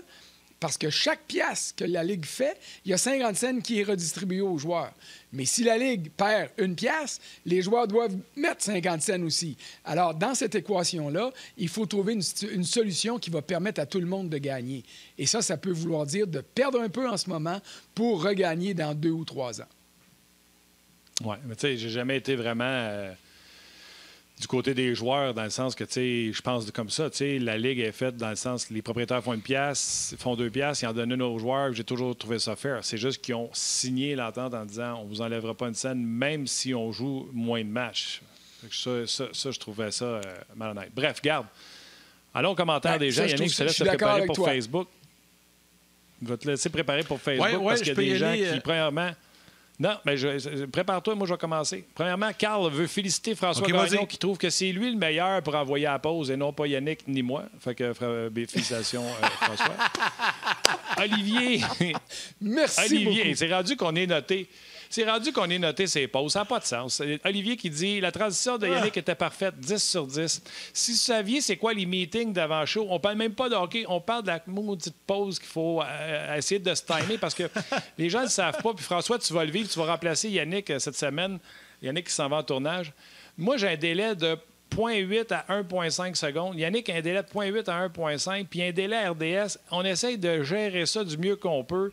Parce que chaque pièce que la Ligue fait, il y a 50 cents qui est redistribué aux joueurs. Mais si la Ligue perd une pièce, les joueurs doivent mettre 50 cents aussi. Alors, dans cette équation-là, il faut trouver une solution qui va permettre à tout le monde de gagner. Et ça peut vouloir dire de perdre un peu en ce moment pour regagner dans 2 ou 3 ans. Oui, mais tu sais, j'ai jamais été vraiment... du côté des joueurs, dans le sens que, tu sais, je pense comme ça, tu sais, la Ligue est faite dans le sens les propriétaires font 1 pièce, font 2 pièces, ils en donnent une aux joueurs, j'ai toujours trouvé ça fair. C'est juste qu'ils ont signé l'entente en disant on vous enlèvera pas une scène, même si on joue moins de matchs. Ça, je trouvais ça malhonnête. Bref, garde. Allons aux commentaires des gens. Yannick, je te laisse te préparer pour Facebook. Je vais te laisser préparer pour Facebook parce qu'il y a des gens qui, premièrement... Non, mais prépare-toi, moi je vais commencer. Premièrement, Carl veut féliciter François Gagnon qui trouve que c'est lui le meilleur pour envoyer à la pause et non pas Yannick ni moi. Fait que félicitations François. Olivier. Merci Olivier, beaucoup. c'est rendu qu'on est noté. C'est rendu qu'on est noté ces pauses. Ça n'a pas de sens. Olivier qui dit « La transition de Yannick était parfaite, 10 sur 10. Si vous saviez c'est quoi les meetings d'avant-show, on parle même pas de hockey, on parle de la maudite pause qu'il faut essayer de se timer parce que les gens ne le savent pas. Puis François, tu vas le vivre, tu vas remplacer Yannick cette semaine. Yannick qui s'en va en tournage. Moi, j'ai un délai de 0.8 à 1.5 secondes. Yannick a un délai de 0.8 à 1.5, puis un délai RDS. On essaye de gérer ça du mieux qu'on peut.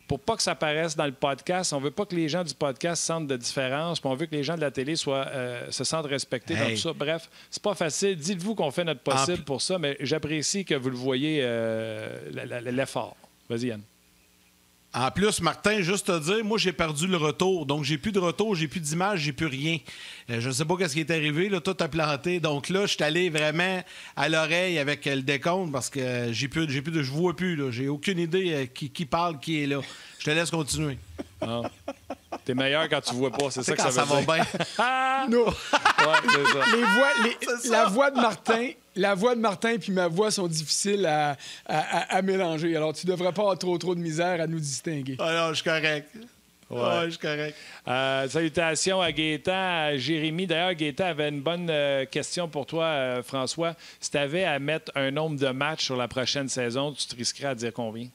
Pour pas que ça paraisse dans le podcast. On veut pas que les gens du podcast sentent de différence, puis on veut que les gens de la télé se sentent respectés dans tout ça. Bref, c'est pas facile. Dites-vous qu'on fait notre possible pour ça, mais j'apprécie que vous le voyez, l'effort. Vas-y, Yann. En plus, Martin, juste te dire, moi, j'ai perdu le retour. Donc, j'ai plus de retour, j'ai plus d'image, j'ai plus rien. Je ne sais pas ce qui est arrivé. Là, tout a planté. Donc là, je suis allé vraiment à l'oreille avec le décompte parce que je vois plus. Là. J'ai aucune idée qui parle, qui est là. Je te laisse continuer. Ah. T'es meilleur quand tu vois pas, c'est ça que ça veut dire. Va bien. Non. Ouais, c'est ça. La voix de Martin puis ma voix sont difficiles à mélanger. Alors, tu devrais pas avoir trop de misère à nous distinguer. Ah non, je suis correct. Ouais, je suis correct. Salutations à Gaétan, à Jérémy. D'ailleurs, Gaétan avait une bonne question pour toi, François. Si tu avais à mettre un nombre de matchs sur la prochaine saison, tu te risquerais à dire combien?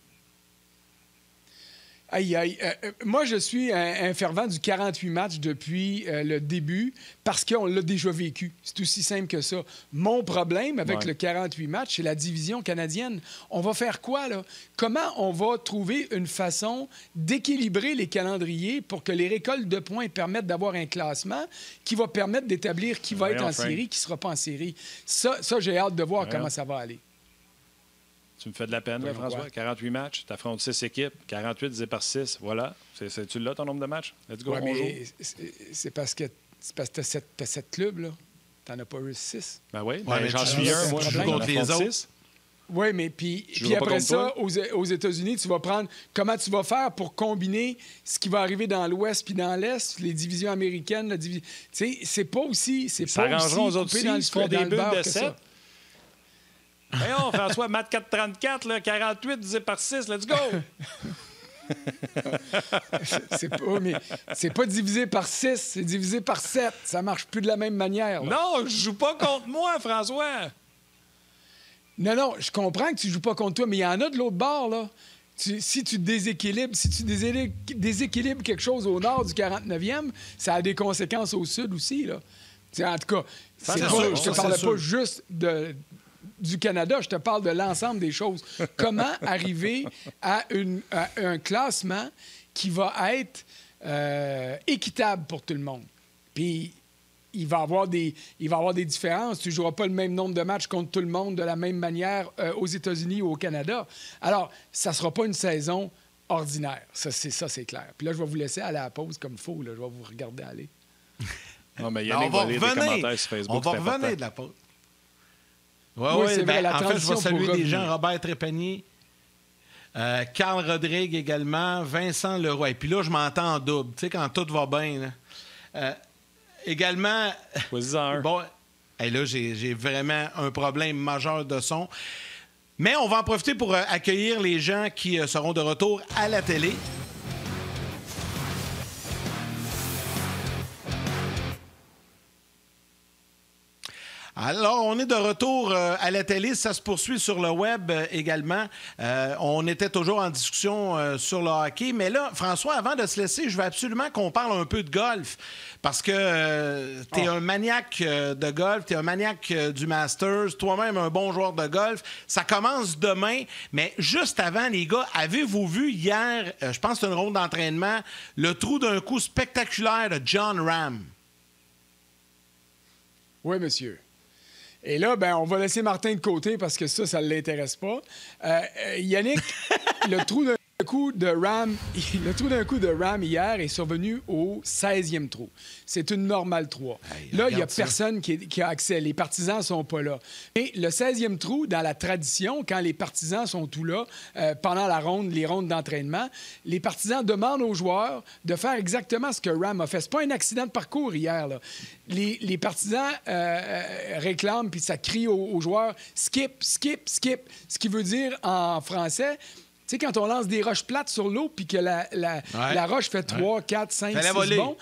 Aïe. Moi, je suis un fervent du 48 matchs depuis le début parce qu'on l'a déjà vécu. C'est aussi simple que ça. Mon problème avec le 48 matchs, c'est la division canadienne. On va faire quoi, là? Comment on va trouver une façon d'équilibrer les calendriers pour que les récoltes de points permettent d'avoir un classement qui va permettre d'établir qui va être en série, qui ne sera pas en série? Ça j'ai hâte de voir comment ça va aller. Tu me fais de la peine, là, François. 48 matchs, tu affrontes 6 équipes, 48 divisé par 6, voilà. Tu l'as, ton nombre de matchs? Let's go, c'est parce que tu as 7 clubs, là. Tu n'en as pas eu 6. Ben oui, mais j'en suis un, moi, je joue contre les autres. 6. Oui, mais puis après ça, aux États-Unis, tu vas prendre comment tu vas faire pour combiner ce qui va arriver dans l'Ouest puis dans l'Est, les divisions américaines, tu sais, c'est pas aussi... Ça arrangeront aux autres aussi, ils font des bulles de 7. Voyons, François, Matt 434, là, 48 divisé par 6, let's go! c'est pas divisé par 6, c'est divisé par 7. Ça marche plus de la même manière. Là. Non, je joue pas contre moi, François! Non, je comprends que tu joues pas contre toi, mais il y en a de l'autre bord, là. Si tu déséquilibres quelque chose au nord du 49e, ça a des conséquences au sud aussi, là. T'sais, en tout cas, je te parle pas juste du Canada, je te parle de l'ensemble des choses. Comment arriver à un classement qui va être équitable pour tout le monde? Puis, il va y avoir des différences. Tu ne joueras pas le même nombre de matchs contre tout le monde de la même manière aux États-Unis ou au Canada. Alors, ça ne sera pas une saison ordinaire. Ça, c'est clair. Puis là, je vais vous laisser aller à la pause comme il faut. Là. Je vais vous regarder aller. Non, mais Yannick va lire des commentaires sur Facebook. On va revenir de la pause. Oui, c'est vrai, en fait, je vais saluer des gens. revenir. Robert Trépanier, Carl Rodrigue également, Vincent Leroy. Et puis là, je m'entends en double. Tu sais, quand tout va bien. Également... Vas-y, bon, et là, j'ai vraiment un problème majeur de son. Mais on va en profiter pour accueillir les gens qui seront de retour à la télé. Alors, on est de retour à la télé. Ça se poursuit sur le web également. On était toujours en discussion sur le hockey. Mais là, François, avant de se laisser, je veux absolument qu'on parle un peu de golf. Parce que tu es un maniaque de golf, tu es un maniaque du Masters, toi-même un bon joueur de golf. Ça commence demain. Mais juste avant, les gars, avez-vous vu hier, je pense que c'est une ronde d'entraînement, le trou d'un coup spectaculaire de Jon Rahm? Oui, monsieur. Et là, ben, on va laisser Martin de côté parce que ça ne l'intéresse pas. Yannick, le trou d'un coup de Rahm hier est survenu au 16e trou. C'est une normale 3. Hey, là, il n'y a ça. personne qui a accès. Les partisans ne sont pas là. Et le 16e trou, dans la tradition, quand les partisans sont tout là, pendant les rondes d'entraînement, les partisans demandent aux joueurs de faire exactement ce que Rahm a fait. C'est pas un accident de parcours hier, là. Les partisans réclament, puis ça crie aux joueurs « skip, skip, skip », ce qui veut dire en français... Tu sais, quand on lance des roches plates sur l'eau puis que la roche fait 3, 4, 5, 6 bons...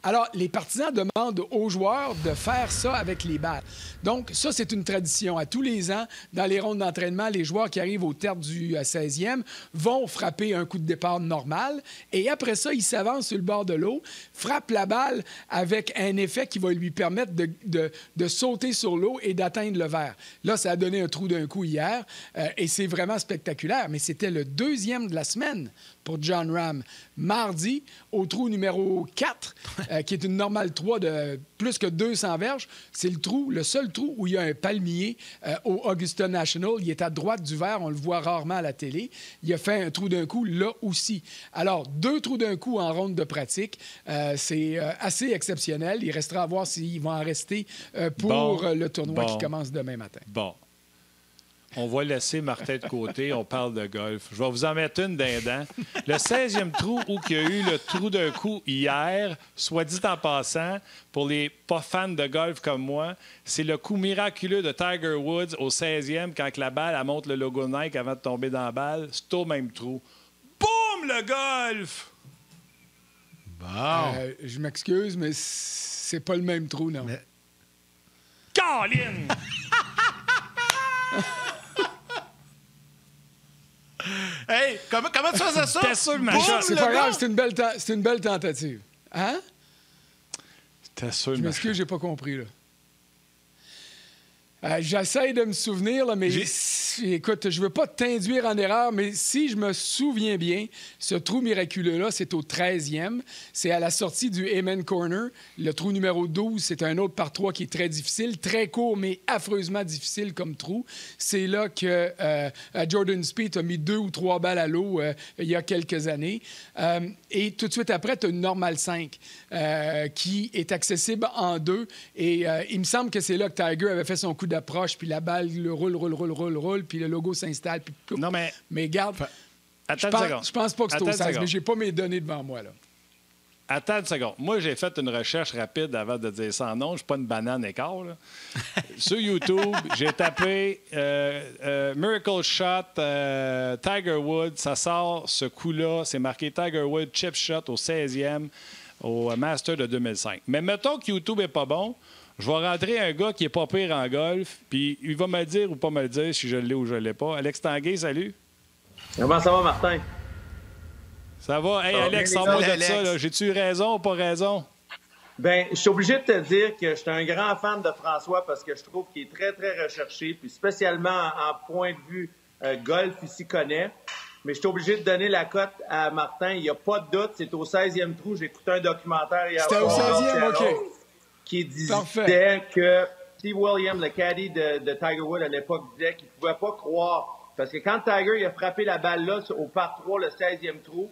Alors, les partisans demandent aux joueurs de faire ça avec les balles. Donc, ça, c'est une tradition. À tous les ans, dans les rondes d'entraînement, les joueurs qui arrivent au terme du 16e vont frapper un coup de départ normal et après ça, ils s'avancent sur le bord de l'eau, frappent la balle avec un effet qui va lui permettre de sauter sur l'eau et d'atteindre le verre. Là, ça a donné un trou d'un coup hier et c'est vraiment spectaculaire, mais c'était le 2e de la semaine pour Jon Rahm. Mardi, au trou numéro 4, qui est une normale 3 de plus que 200 verges, c'est le seul trou où il y a un palmier au Augusta National. Il est à droite du verre, on le voit rarement à la télé. Il a fait un trou d'un coup là aussi. Alors, 2 trous d'un coup en ronde de pratique, c'est assez exceptionnel. Il restera à voir s'il va en rester pour le tournoi qui commence demain matin. Bon. On va laisser Martin de côté, on parle de golf. Je vais vous en mettre une d'un dent. Le 16e trou où il y a eu le trou d'un coup hier, soit dit en passant, pour les pas fans de golf comme moi, c'est le coup miraculeux de Tiger Woods au 16e quand la balle elle monte le logo Nike avant de tomber dans la balle. C'est au même trou. Boum, le golf! Bon. Je m'excuse, mais c'est pas le même trou, non. Mais... Colin! Hey, comment tu faisais ça? T'es sûr, ma Boum, chère. C'est le pas grave, gars! c'est une belle tentative. Hein? T'es sûr, Je m'excuse, j'ai pas compris, là. J'essaie de me souvenir, là, mais écoute, je veux pas t'induire en erreur, mais si je me souviens bien, ce trou miraculeux-là, c'est au 13e. C'est à la sortie du Amen Corner. Le trou numéro 12, c'est un autre par 3 qui est très difficile, très court, mais affreusement difficile comme trou. C'est là que Jordan Spieth a mis 2 ou 3 balles à l'eau il y a quelques années. Et tout de suite après, tu as une normale 5 qui est accessible en 2. Et il me semble que c'est là que Tiger avait fait son coup d'approche, puis la balle le roule, puis le logo s'installe. Puis... Non, mais... Mais garde, Attends une seconde. je pense pas que c'est au 16, seconde. mais j'ai pas mes données devant moi, là. Attends une seconde. Moi, j'ai fait une recherche rapide avant de dire ça en nom. Je suis pas une banane écart, là. Sur YouTube, j'ai tapé Miracle Shot, Tiger Woods. Ça sort ce coup-là. C'est marqué Tiger Woods Chip Shot au 16e au Master de 2005. Mais mettons que YouTube est pas bon. Je vais rentrer un gars qui est pas pire en golf, puis il va me le dire ou pas me le dire si je l'ai ou je l'ai pas. Alex Tanguay, salut. Comment ça va, Martin? Ça va? Hey, Ça va Alex, bien, sors-moi de Alex. ça. Là. J'ai-tu raison ou pas raison? Bien, je suis obligé de te dire que je suis un grand fan de François parce que je trouve qu'il est très, très recherché, puis spécialement en point de vue golf, il s'y connaît. Mais je suis obligé de donner la cote à Martin. Il n'y a pas de doute, c'est au 16e trou. J'ai écouté un documentaire hier C'était au soir, 16e, OK. qui disait Parfait. que Steve Williams, le caddie de Tiger Woods à l'époque, disait qu'il ne pouvait pas croire. Parce que quand Tiger il a frappé la balle là, au par 3, le 16e trou,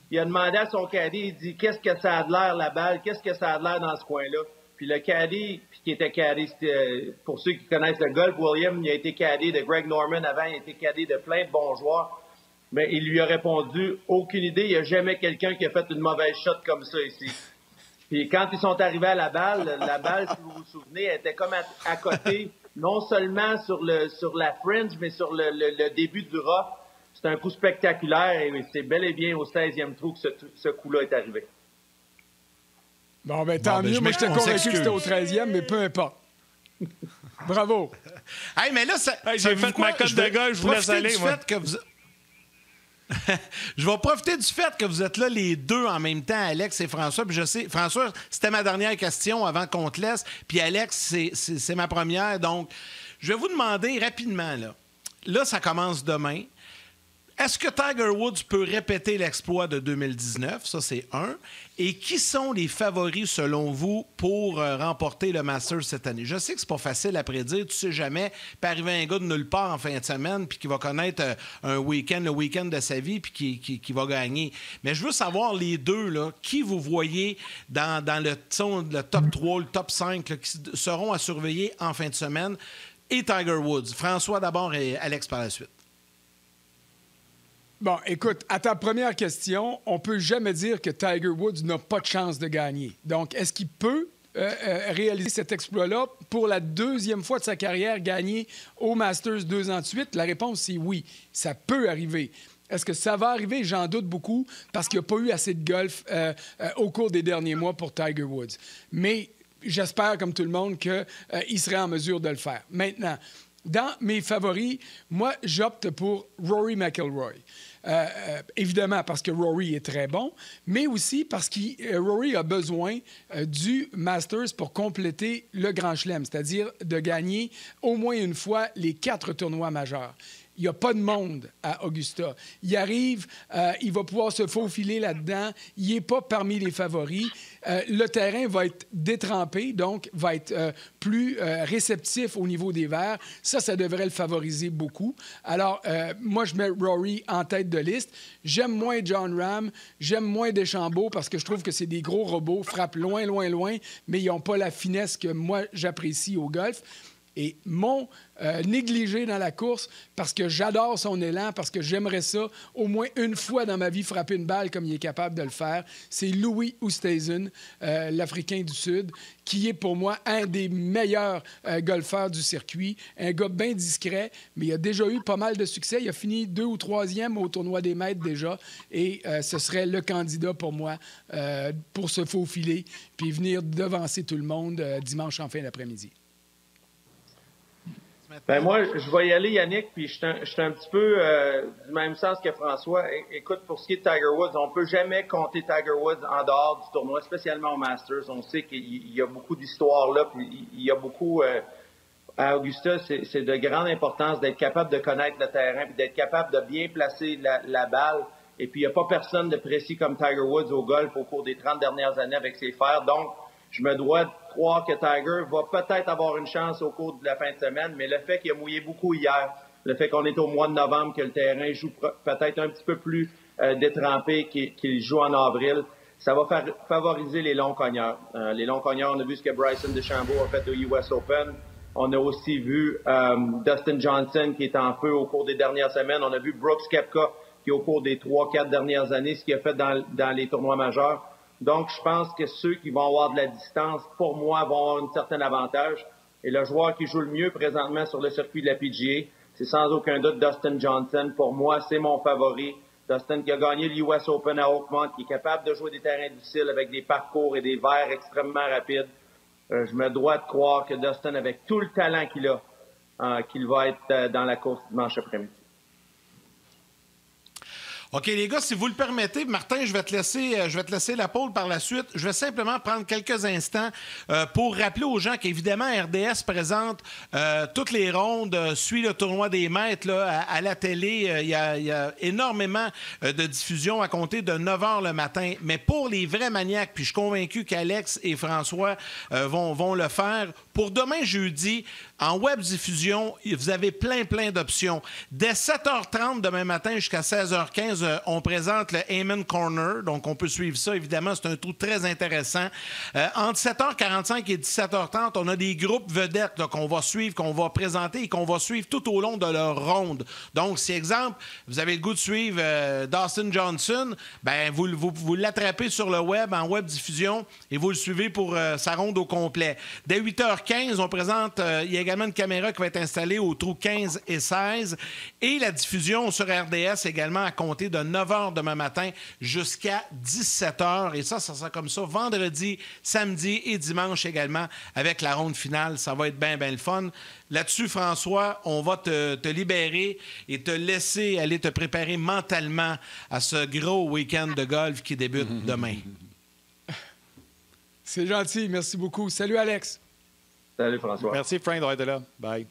il a demandé à son caddie, il dit « Qu'est-ce que ça a de l'air, la balle? Qu'est-ce que ça a de l'air dans ce coin-là? » Puis le caddie, puis qui était caddie, pour ceux qui connaissent le golf, William, il a été caddie de Greg Norman avant, il a été caddie de plein de bons joueurs. Mais il lui a répondu, aucune idée, il n'y a jamais quelqu'un qui a fait une mauvaise shot comme ça ici. Puis quand ils sont arrivés à la balle, si vous vous souvenez, elle était comme à côté, non seulement sur la fringe, mais sur le début du rough. C'est un coup spectaculaire et c'est bel et bien au 16e trou que ce coup-là est arrivé. Bon, ben tant mieux. Moi, j'étais convaincu que c'était au 13e, mais peu importe. Bravo. Hey, mais là, j'ai fait ma cote de golf, je vous laisse aller, moi. Je vais profiter du fait que vous êtes là les deux en même temps, Alex et François. Puis je sais, François, c'était ma dernière question avant qu'on te laisse. Puis Alex, c'est ma première. Donc, je vais vous demander rapidement, là, ça commence demain. Est-ce que Tiger Woods peut répéter l'exploit de 2019? Ça, c'est un. Et qui sont les favoris, selon vous, pour remporter le Masters cette année? Je sais que c'est pas facile à prédire. Tu sais jamais. Il peut arriver un gars de nulle part en fin de semaine puis qui va connaître le week-end de sa vie puis qui va gagner. Mais je veux savoir, les deux, là, qui vous voyez dans le top 3, le top 5, là, qui seront à surveiller en fin de semaine, et Tiger Woods. François d'abord et Alex par la suite. Bon, écoute, à ta première question, on peut jamais dire que Tiger Woods n'a pas de chance de gagner. Donc, est-ce qu'il peut réaliser cet exploit-là pour la deuxième fois de sa carrière, gagner au Masters 2 ans de suite? La réponse, c'est oui. Ça peut arriver. Est-ce que ça va arriver? J'en doute beaucoup parce qu'il n'y a pas eu assez de golf au cours des derniers mois pour Tiger Woods. Mais j'espère, comme tout le monde, qu'il serait en mesure de le faire. Maintenant, dans mes favoris, moi, j'opte pour Rory McIlroy. Évidemment parce que Rory est très bon, mais aussi parce que Rory a besoin du Masters pour compléter le Grand Chelem, c'est-à-dire de gagner au moins une fois les 4 tournois majeurs. Il n'y a pas de monde à Augusta. Il arrive, il va pouvoir se faufiler là-dedans. Il n'est pas parmi les favoris. Le terrain va être détrempé, donc va être plus réceptif au niveau des verres. Ça devrait le favoriser beaucoup. Alors, moi, je mets Rory en tête de liste. J'aime moins Jon Rahm. J'aime moins Deschambault parce que je trouve que c'est des gros robots, frappent loin, loin, loin, mais ils n'ont pas la finesse que moi, j'apprécie au golf. Et mon négligé dans la course, parce que j'adore son élan, parce que j'aimerais ça au moins une fois dans ma vie frapper une balle comme il est capable de le faire, c'est Louis Oosthuizen, l'Africain du Sud, qui est pour moi un des meilleurs golfeurs du circuit. Un gars bien discret, mais il a déjà eu pas mal de succès. Il a fini 2 ou 3e au tournoi des maîtres déjà. Et ce serait le candidat pour moi pour se faufiler puis venir devancer tout le monde dimanche en fin d'après-midi. Ben moi, je vais y aller, Yannick, puis je suis un petit peu du même sens que François. Écoute, pour ce qui est de Tiger Woods, on peut jamais compter Tiger Woods en dehors du tournoi, spécialement au Masters. On sait qu'il y a beaucoup d'histoires là, puis il y a beaucoup... à Augusta, c'est de grande importance d'être capable de connaître le terrain, puis d'être capable de bien placer la balle. Et puis, il n'y a pas personne de précis comme Tiger Woods au golf au cours des 30 dernières années avec ses fers. Donc, je me dois de croire que Tiger va peut-être avoir une chance au cours de la fin de semaine, mais le fait qu'il a mouillé beaucoup hier, le fait qu'on est au mois de novembre, que le terrain joue peut-être un petit peu plus détrempé qu'il joue en avril, ça va favoriser les longs cogneurs. Les longs cogneurs, on a vu ce que Bryson DeChambeau a fait au US Open. On a aussi vu Dustin Johnson qui est en feu au cours des dernières semaines. On a vu Brooks Koepka qui, au cours des 3-4 dernières années, ce qu'il a fait dans les tournois majeurs. Donc, je pense que ceux qui vont avoir de la distance, pour moi, vont avoir un certain avantage. Et le joueur qui joue le mieux présentement sur le circuit de la PGA, c'est sans aucun doute Dustin Johnson. Pour moi, c'est mon favori. Dustin qui a gagné le US Open à Oakmont, qui est capable de jouer des terrains difficiles avec des parcours et des verres extrêmement rapides. Je me dois de croire que Dustin, avec tout le talent qu'il a, qu'il va être dans la course dimanche après-midi. OK, les gars, si vous le permettez, Martin, je vais te laisser la pole par la suite. Je vais simplement prendre quelques instants pour rappeler aux gens qu'évidemment, RDS présente toutes les rondes, suit le tournoi des maîtres là, à la télé. Il y a énormément de diffusion à compter de 9 h le matin. Mais pour les vrais maniaques, puis je suis convaincu qu'Alex et François vont le faire, pour demain jeudi, en web diffusion, vous avez plein d'options. Dès 7h30 demain matin jusqu'à 16h15, 15, on présente le Amen Corner. Donc, on peut suivre ça. Évidemment, c'est un trou très intéressant. Entre 7h45 et 17h30, on a des groupes vedettes là, qu'on va suivre, qu'on va présenter et qu'on va suivre tout au long de leur ronde. Donc, si, exemple, vous avez le goût de suivre Dustin Johnson, ben vous l'attrapez sur le web, en web diffusion, et vous le suivez pour sa ronde au complet. Dès 8h15, on présente, il y a également une caméra qui va être installée au trou 15 et 16, et la diffusion sur RDS également à compter de 9h demain matin jusqu'à 17h. Et ça sera comme ça vendredi, samedi et dimanche également avec la ronde finale. Ça va être bien, bien le fun. Là-dessus, François, on va te libérer et te laisser aller te préparer mentalement à ce gros week-end de golf qui débute demain. C'est gentil. Merci beaucoup. Salut, Alex. Salut, François. Merci, Frank, d'avoir été là. Bye.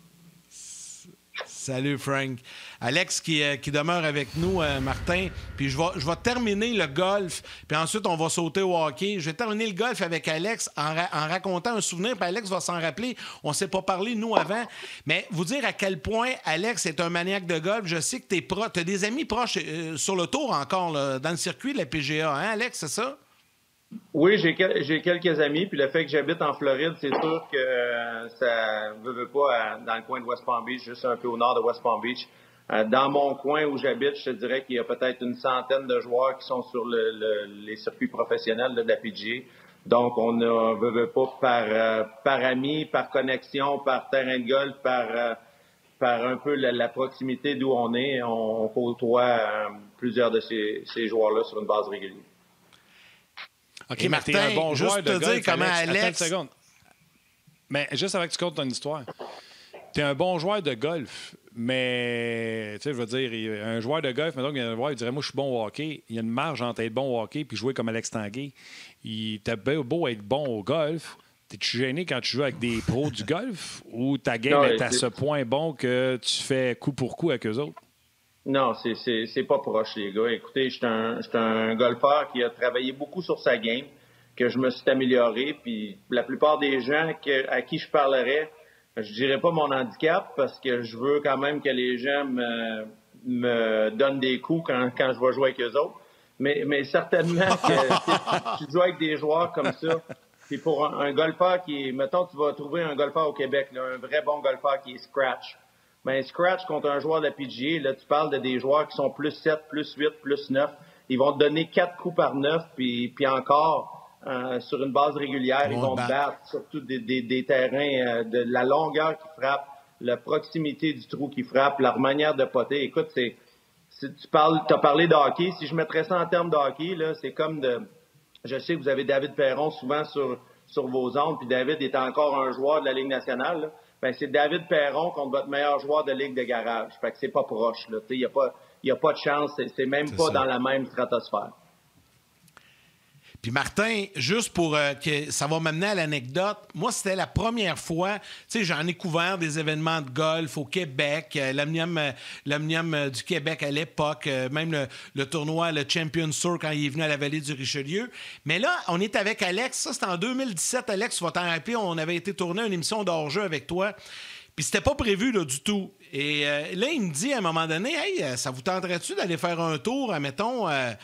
Salut, Frank. Alex qui demeure avec nous, Martin. Puis je vais terminer le golf, puis ensuite on va sauter au hockey. Je vais terminer le golf avec Alex en racontant un souvenir, puis Alex va s'en rappeler. On ne s'est pas parlé, nous, avant. Mais vous dire à quel point Alex est un maniaque de golf. Je sais que tu as des amis proches sur le tour encore, là, dans le circuit de la PGA. Hein, Alex, c'est ça? Oui, j'ai quelques amis, puis le fait que j'habite en Floride, c'est sûr que ça ne veut pas dans le coin de West Palm Beach, juste un peu au nord de West Palm Beach. Dans mon coin où j'habite, je te dirais qu'il y a peut-être une centaine de joueurs qui sont sur les circuits professionnels de la PGA. Donc, on ne veut pas par amis, par connexion, par terrain de golf, par un peu la proximité d'où on est, on côtoie plusieurs de ces joueurs-là sur une base régulière. OK, Martin, un bon joueur de golf. Dire comment Alex... Attends une seconde. Mais juste avant que tu comptes ton histoire, tu es un bon joueur de golf, mais tu sais, je veux dire, un joueur de golf, maintenant, il dirait, moi, je suis bon au hockey. Il y a une marge entre être bon au hockey et jouer comme Alex Tanguay. T'as beau être bon au golf, t'es-tu gêné quand tu joues avec des pros du golf ou ta game est à ce point bon que tu fais coup pour coup avec eux autres? Non, c'est pas proche, les gars. Écoutez, je suis un golfeur qui a travaillé beaucoup sur sa game, que je me suis amélioré, puis la plupart des gens à qui je parlerais, je dirais pas mon handicap, parce que je veux quand même que les gens me donnent des coups quand je vais jouer avec eux autres. Mais certainement que tu joues avec des joueurs comme ça, puis pour un golfeur mettons, tu vas trouver un golfeur au Québec, là, un vrai bon golfeur qui est scratch. Ben, scratch contre un joueur de la PGA, là, tu parles de des joueurs qui sont plus 7, plus 8, plus 9. Ils vont te donner 4 coups par 9, puis encore, sur une base régulière, ils vont te battre. Surtout des terrains, de la longueur qui frappe, la proximité du trou qui frappe, leur manière de poter. Écoute, t'as parlé de hockey. Si je mettrais ça en termes de hockey, là, c'est comme je sais que vous avez David Perron souvent sur vos ondes, puis David est encore un joueur de la Ligue nationale, là. Ben, c'est David Perron contre votre meilleur joueur de ligue de garage. Fait que c'est pas proche, là. Il y a pas de chance. C'est même pas dans la même stratosphère. Puis Martin, juste pour que ça va m'amener à l'anecdote, moi, c'était la première fois, tu sais, j'en ai couvert des événements de golf au Québec, l'Omnium du Québec à l'époque, même le tournoi, le Champions Tour quand il est venu à la Vallée du Richelieu. Mais là, on est avec Alex, ça c'était en 2017, Alex, tu vas t'en rappeler, on avait été tourner une émission d'hors-jeu avec toi. Puis c'était pas prévu là, du tout. Et là, il me dit à un moment donné, « Hey, ça vous tenterait-tu d'aller faire un tour, admettons, à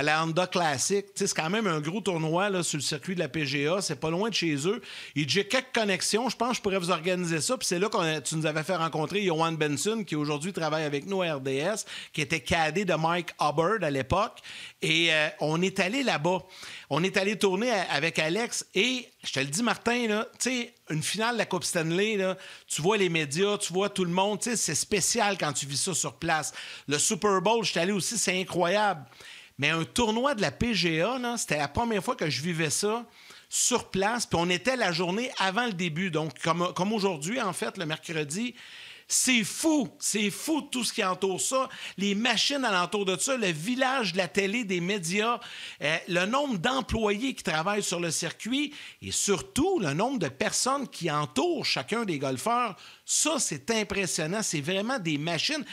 la Honda Classic? » Tu sais, c'est quand même un gros tournoi là, sur le circuit de la PGA. C'est pas loin de chez eux. Il dit, « J'ai quelques connexions. Je pense que je pourrais vous organiser ça. » Puis c'est là que tu nous avais fait rencontrer Johan Benson, qui aujourd'hui travaille avec nous à RDS, qui était cadé de Mike Hubbard à l'époque. Et on est allé là-bas. On est allé tourner avec Alex et, je te le dis, Martin, là, tu sais, une finale de la Coupe Stanley, là, tu vois les médias, tu vois tout le monde, tu sais, c'est spécial quand tu vis ça sur place. Le Super Bowl, je suis allé aussi, c'est incroyable. Mais un tournoi de la PGA, là, c'était la première fois que je vivais ça sur place, puis on était la journée avant le début. Donc, comme aujourd'hui, en fait, le mercredi. C'est fou tout ce qui entoure ça. Les machines alentour de ça, le village de la télé, des médias, le nombre d'employés qui travaillent sur le circuit et surtout le nombre de personnes qui entourent chacun des golfeurs. Ça, c'est impressionnant. C'est vraiment des machines.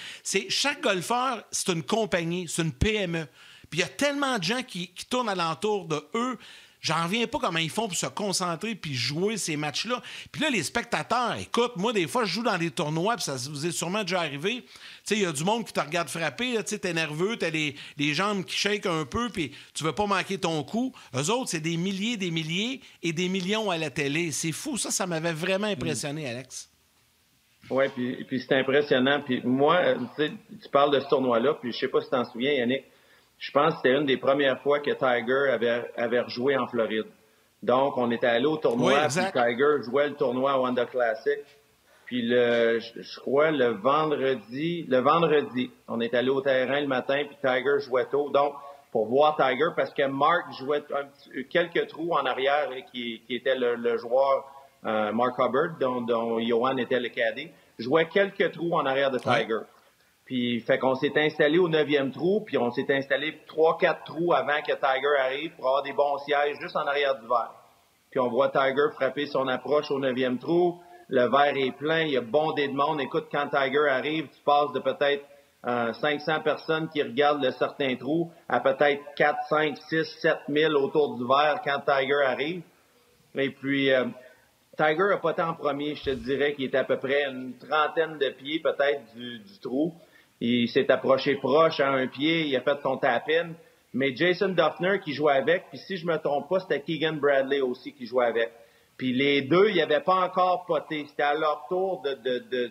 Chaque golfeur, c'est une compagnie, c'est une PME. Puis il y a tellement de gens qui tournent alentour de eux. J'en reviens pas comment ils font pour se concentrer puis jouer ces matchs-là. Puis là, les spectateurs, écoute, moi, des fois, je joue dans des tournois, puis ça vous est sûrement déjà arrivé. Tu sais, il y a du monde qui te regarde frapper, tu sais, t'es nerveux, t'as les jambes qui shake un peu, puis tu veux pas manquer ton coup. Eux autres, c'est des milliers et des millions à la télé. C'est fou, ça m'avait vraiment impressionné, Alex. Oui, puis c'est impressionnant. Puis moi, tu parles de ce tournoi-là, puis je sais pas si tu t'en souviens, Yannick. Je pense que c'était une des premières fois que Tiger avait rejoué en Floride. Donc, on était allé au tournoi, puis Tiger jouait le tournoi à Wanda Classic. Puis je crois le vendredi, on est allé au terrain le matin, puis Tiger jouait tôt. Donc, pour voir Tiger, parce que Mark jouait quelques trous en arrière, qui était le joueur Mark Hubbard, dont Johan était le cadet, jouait quelques trous en arrière de Tiger. Ouais. Puis, fait qu'on s'est installé au 9e trou, puis on s'est installé 3-4 trous avant que Tiger arrive pour avoir des bons sièges juste en arrière du verre. Puis on voit Tiger frapper son approche au 9e trou. Le verre est plein, il y a bondé de monde. Écoute, quand Tiger arrive, tu passes de peut-être 500 personnes qui regardent le certain trou à peut-être 4, 5, 6, 7 000 autour du verre quand Tiger arrive. Et puis, Tiger n'a pas été en premier, je te dirais qu'il était à peu près une trentaine de pieds peut-être du trou. Il s'est approché proche à un pied, il a fait son tap-in. Mais Jason Duffner qui jouait avec, puis si je me trompe pas, c'était Keegan Bradley aussi qui jouait avec. Puis les deux, ils n'avaient pas encore poté. C'était à leur tour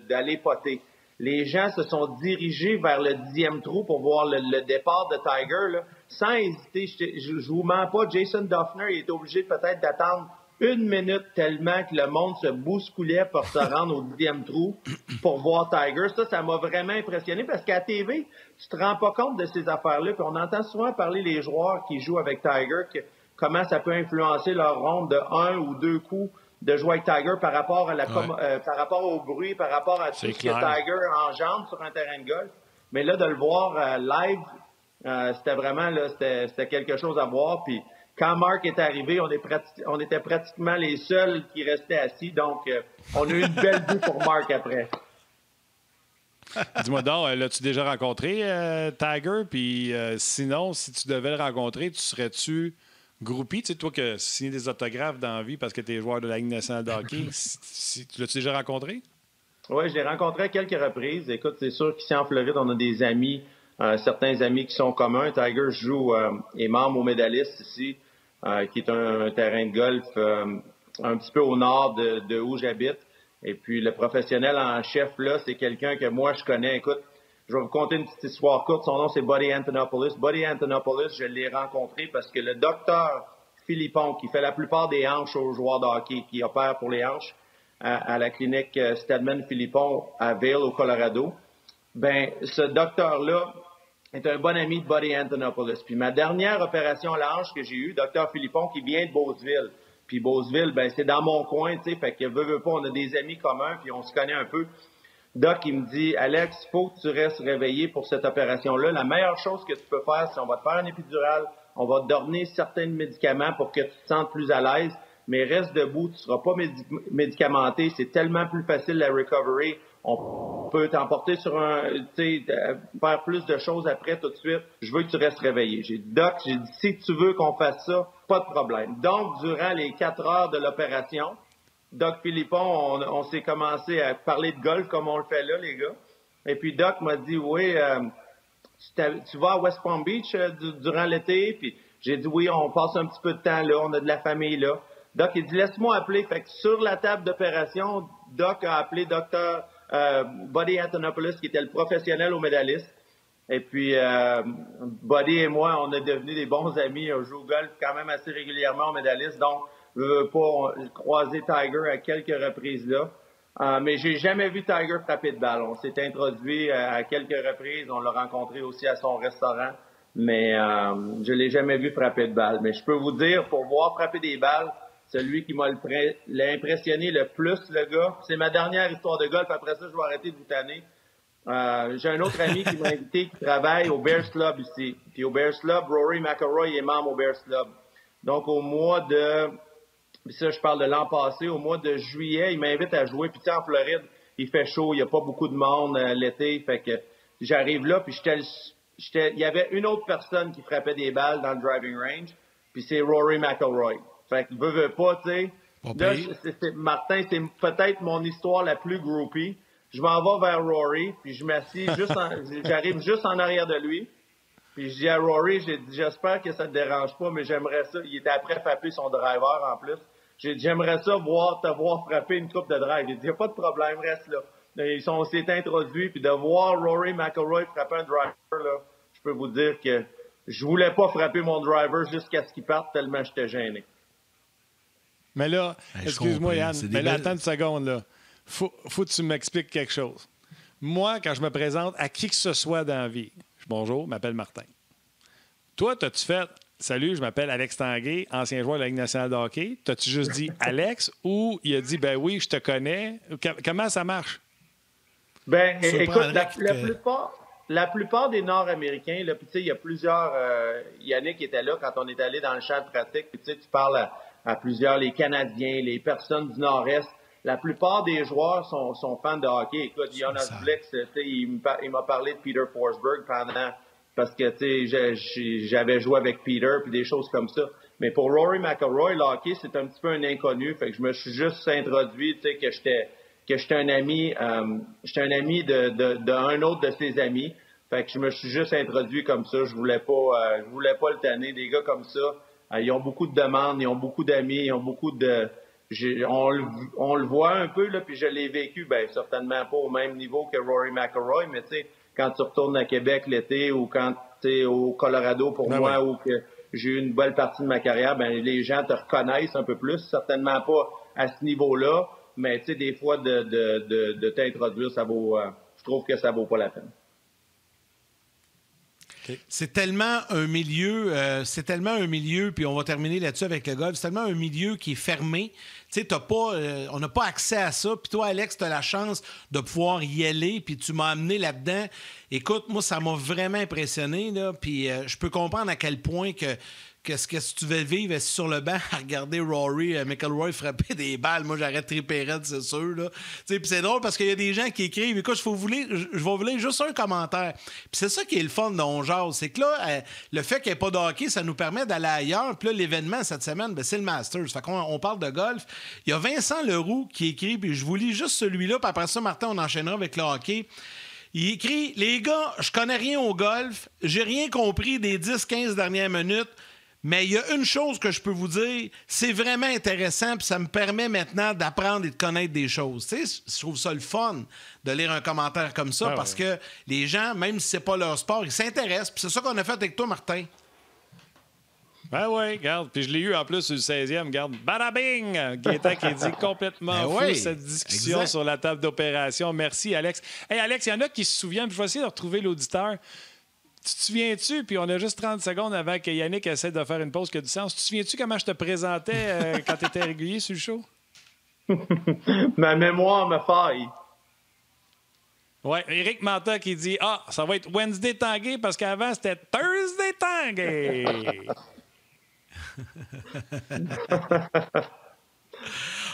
d'aller poter. Les gens se sont dirigés vers le 10e trou pour voir le départ de Tiger, là, sans hésiter. Je vous mens pas, Jason Duffner, il était obligé peut-être d'attendre 1 minute tellement que le monde se bousculait pour se rendre au 10e trou pour voir Tiger. Ça m'a vraiment impressionné parce qu'à TV, tu te rends pas compte de ces affaires-là. Puis on entend souvent parler les joueurs qui jouent avec Tiger, comment ça peut influencer leur ronde de 1 ou 2 coups de jouer avec Tiger par rapport à par rapport au bruit, par rapport à tout ce que Tiger engendre sur un terrain de golf. Mais là, de le voir live, c'était vraiment c'était quelque chose à voir. Puis quand Mark est arrivé, on était pratiquement les seuls qui restaient assis. Donc, on a eu une belle vue pour Mark après. Dis-moi donc, l'as-tu déjà rencontré, Tiger? Puis sinon, si tu devais le rencontrer, tu serais-tu groupie? Tu sais, toi qui signes des autographes dans la vie parce que tu es joueur de la Ligue nationale de hockey, tu l'as-tu déjà rencontré? Oui, je l'ai rencontré à quelques reprises. Écoute, c'est sûr qu'ici en Floride, on a des amis, certains amis qui sont communs. Tiger est membre au Médailliste ici, qui est un terrain de golf un petit peu au nord de où j'habite. Et puis, le professionnel en chef, là, c'est quelqu'un que moi, je connais. Écoute, je vais vous conter une petite histoire courte. Son nom, c'est Buddy Antonopoulos. Buddy Antonopoulos, je l'ai rencontré parce que le docteur Philippon, qui fait la plupart des hanches aux joueurs de hockey, qui opère pour les hanches à la clinique Stedman Philippon à Vail, au Colorado, ben ce docteur-là est un bon ami de Buddy Antonopoulos. Puis ma dernière opération à la hanche que j'ai eue, docteur Philippon, qui vient de Beauceville. Puis Beauceville, ben c'est dans mon coin, tu sais, fait que veut pas, on a des amis communs, puis on se connaît un peu. Doc, il me dit, Alex, il faut que tu restes réveillé pour cette opération-là. La meilleure chose que tu peux faire, c'est on va te faire un épidural, on va te donner certains médicaments pour que tu te sentes plus à l'aise, mais reste debout, tu ne seras pas médicamenté, c'est tellement plus facile la recovery. On peut t'emporter sur faire plus de choses après tout de suite. Je veux que tu restes réveillé. J'ai dit, Doc, si tu veux qu'on fasse ça, pas de problème. Donc, durant les 4 heures de l'opération, Doc Philippon, on s'est commencé à parler de golf comme on le fait là, les gars. Et puis Doc m'a dit, oui, tu vas à West Palm Beach durant l'été? Puis j'ai dit, oui, on passe un petit peu de temps là, on a de la famille là. Doc, il dit, laisse-moi appeler. Fait que sur la table d'opération, Doc a appelé Dr. Buddy Antonopoulos, qui était le professionnel au Médailliste. Et puis, Buddy et moi, on est devenus des bons amis. On joue au golf quand même assez régulièrement au Médailliste. Donc, je veux pas croiser Tiger à quelques reprises là. Mais j'ai jamais vu Tiger frapper de balle. On s'est introduit à quelques reprises. On l'a rencontré aussi à son restaurant. Mais je l'ai jamais vu frapper de balle. Mais je peux vous dire, pour voir frapper des balles, celui qui m'a impressionné le plus, le gars, c'est ma dernière histoire de golf. Après ça, je vais arrêter de vous tanner. J'ai un autre ami qui m'a invité qui travaille au Bears Club ici. Puis au Bears Club, Rory McIlroy est membre au Bears Club. Donc au mois de... ça, je parle de l'an passé. Au mois de juillet, il m'invite à jouer. Puis tu sais, en Floride, il fait chaud, il n'y a pas beaucoup de monde l'été. Fait que j'arrive là, puis il y avait une autre personne qui frappait des balles dans le driving range. puis c'est Rory McIlroy. Fait que veux pas, tu sais. Là, Martin, c'est peut-être mon histoire la plus groupie. Je m'en vais vers Rory, puis je m'assieds j'arrive juste en arrière de lui. Puis je dis à Rory, j'ai dit, j'espère que ça te dérange pas, mais j'aimerais ça. Il était après frapper son driver en plus. J'ai dit, j'aimerais ça te voir frapper une coupe de drive. Il dit, y a pas de problème, reste là. On s'est introduit, puis de voir Rory McIlroy frapper un driver, là, je peux vous dire que je voulais pas frapper mon driver jusqu'à ce qu'il parte tellement j'étais gêné. Mais là, excuse-moi Yann, mais là, attends une seconde, là. Faut que tu m'expliques quelque chose. Moi, quand je me présente à qui que ce soit dans la vie, bonjour, je m'appelle Martin. Toi, t'as-tu fait « Salut, je m'appelle Alex Tanguay, ancien joueur de la Ligue nationale de hockey ». T'as-tu juste dit « Alex » ou il a dit « Ben oui, je te connais ». Comment ça marche? Ben, écoute, la plupart des Nord-Américains, là, puis tu sais, il y a plusieurs... Yannick était là quand on est allé dans le champ de pratique, puis tu sais, tu parles à plusieurs, les Canadiens, les personnes du Nord-Est. La plupart des joueurs sont fans de hockey. Écoute, Jonas Blex, il m'a parlé de Peter Forsberg parce que j'avais joué avec Peter puis des choses comme ça. Mais pour Rory McIlroy, le hockey, c'est un petit peu un inconnu. Fait que je me suis juste introduit, tu sais, que j'étais un ami, d'un autre de ses amis. Fait que je me suis juste introduit comme ça. Je voulais pas le tanner. Des gars comme ça, ils ont beaucoup de demandes, ils ont beaucoup d'amis, ils ont beaucoup de... On le voit un peu, là, puis je l'ai vécu, ben certainement pas au même niveau que Rory McIlroy, mais tu sais, quand tu retournes à Québec l'été ou quand tu es au Colorado pour moi, ou que j'ai eu une belle partie de ma carrière, ben les gens te reconnaissent un peu plus, certainement pas à ce niveau-là, mais tu sais, des fois de t'introduire, ça vaut, je trouve que ça vaut pas la peine. Okay. C'est tellement un milieu, puis on va terminer là-dessus avec le golf, c'est tellement un milieu qui est fermé. Tu sais, on n'a pas accès à ça. Puis toi, Alex, tu as la chance de pouvoir y aller, puis tu m'as amené là-dedans. Écoute, moi, ça m'a vraiment impressionné, là, puis je peux comprendre à quel point qu'est-ce que tu veux vivre assis sur le banc à regarder Rory McIlroy frapper des balles. Moi, j'aurais trippé raide, c'est sûr. Là. Puis c'est drôle parce qu'il y a des gens qui écrivent « Écoute, je vais vous lire juste un commentaire. » Puis c'est ça qui est le fun de On Jase. C'est que là, le fait qu'il n'y ait pas de hockey, ça nous permet d'aller ailleurs. Puis là, l'événement cette semaine, c'est le Masters. Fait qu'on parle de golf. Il y a Vincent Leroux qui écrit, puis je vous lis juste celui-là, puis après ça, Martin, on enchaînera avec le hockey. Il écrit « Les gars, je connais rien au golf. J'ai rien compris des 10-15 dernières minutes. Mais il y a une chose que je peux vous dire, c'est vraiment intéressant, puis ça me permet maintenant d'apprendre et de connaître des choses. Tu sais, je trouve ça le fun de lire un commentaire comme ça, parce que les gens, même si c'est pas leur sport, ils s'intéressent. Puis c'est ça qu'on a fait avec toi, Martin. Ben oui, regarde. Puis je l'ai eu en plus sur le 16e. Regarde, badabing! Gaétan qui dit complètement fou cette discussion sur la table d'opération. Merci, Alex. Hey, Alex, il y en a qui se souviennent. Je vais essayer de retrouver l'auditeur. Tu te souviens-tu, puis on a juste 30 secondes avant que Yannick essaie de faire une pause qui a du sens. Tu te souviens-tu comment je te présentais quand tu étais régulier sur le show? Ma mémoire me faille. Oui, Éric Manta qui dit « Ah, ça va être Wednesday Tanguay parce qu'avant, c'était Thursday Tanguay. »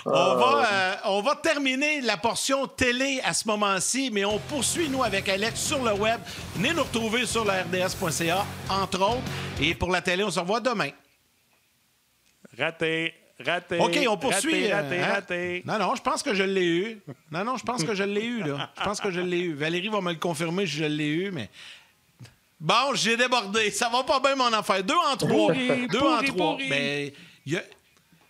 On va terminer la portion télé à ce moment-ci, mais on poursuit, nous, avec Alex sur le web. Venez nous retrouver sur le rds.ca, entre autres. Et pour la télé, on se revoit demain. Raté. OK, on poursuit. Raté. Non, je pense que je l'ai eu. Là. Je pense que je l'ai eu. Valérie va me le confirmer si je l'ai eu, mais... Bon, j'ai débordé. Ça va pas bien, mon affaire. 2 en 3. 2 en 3. Mais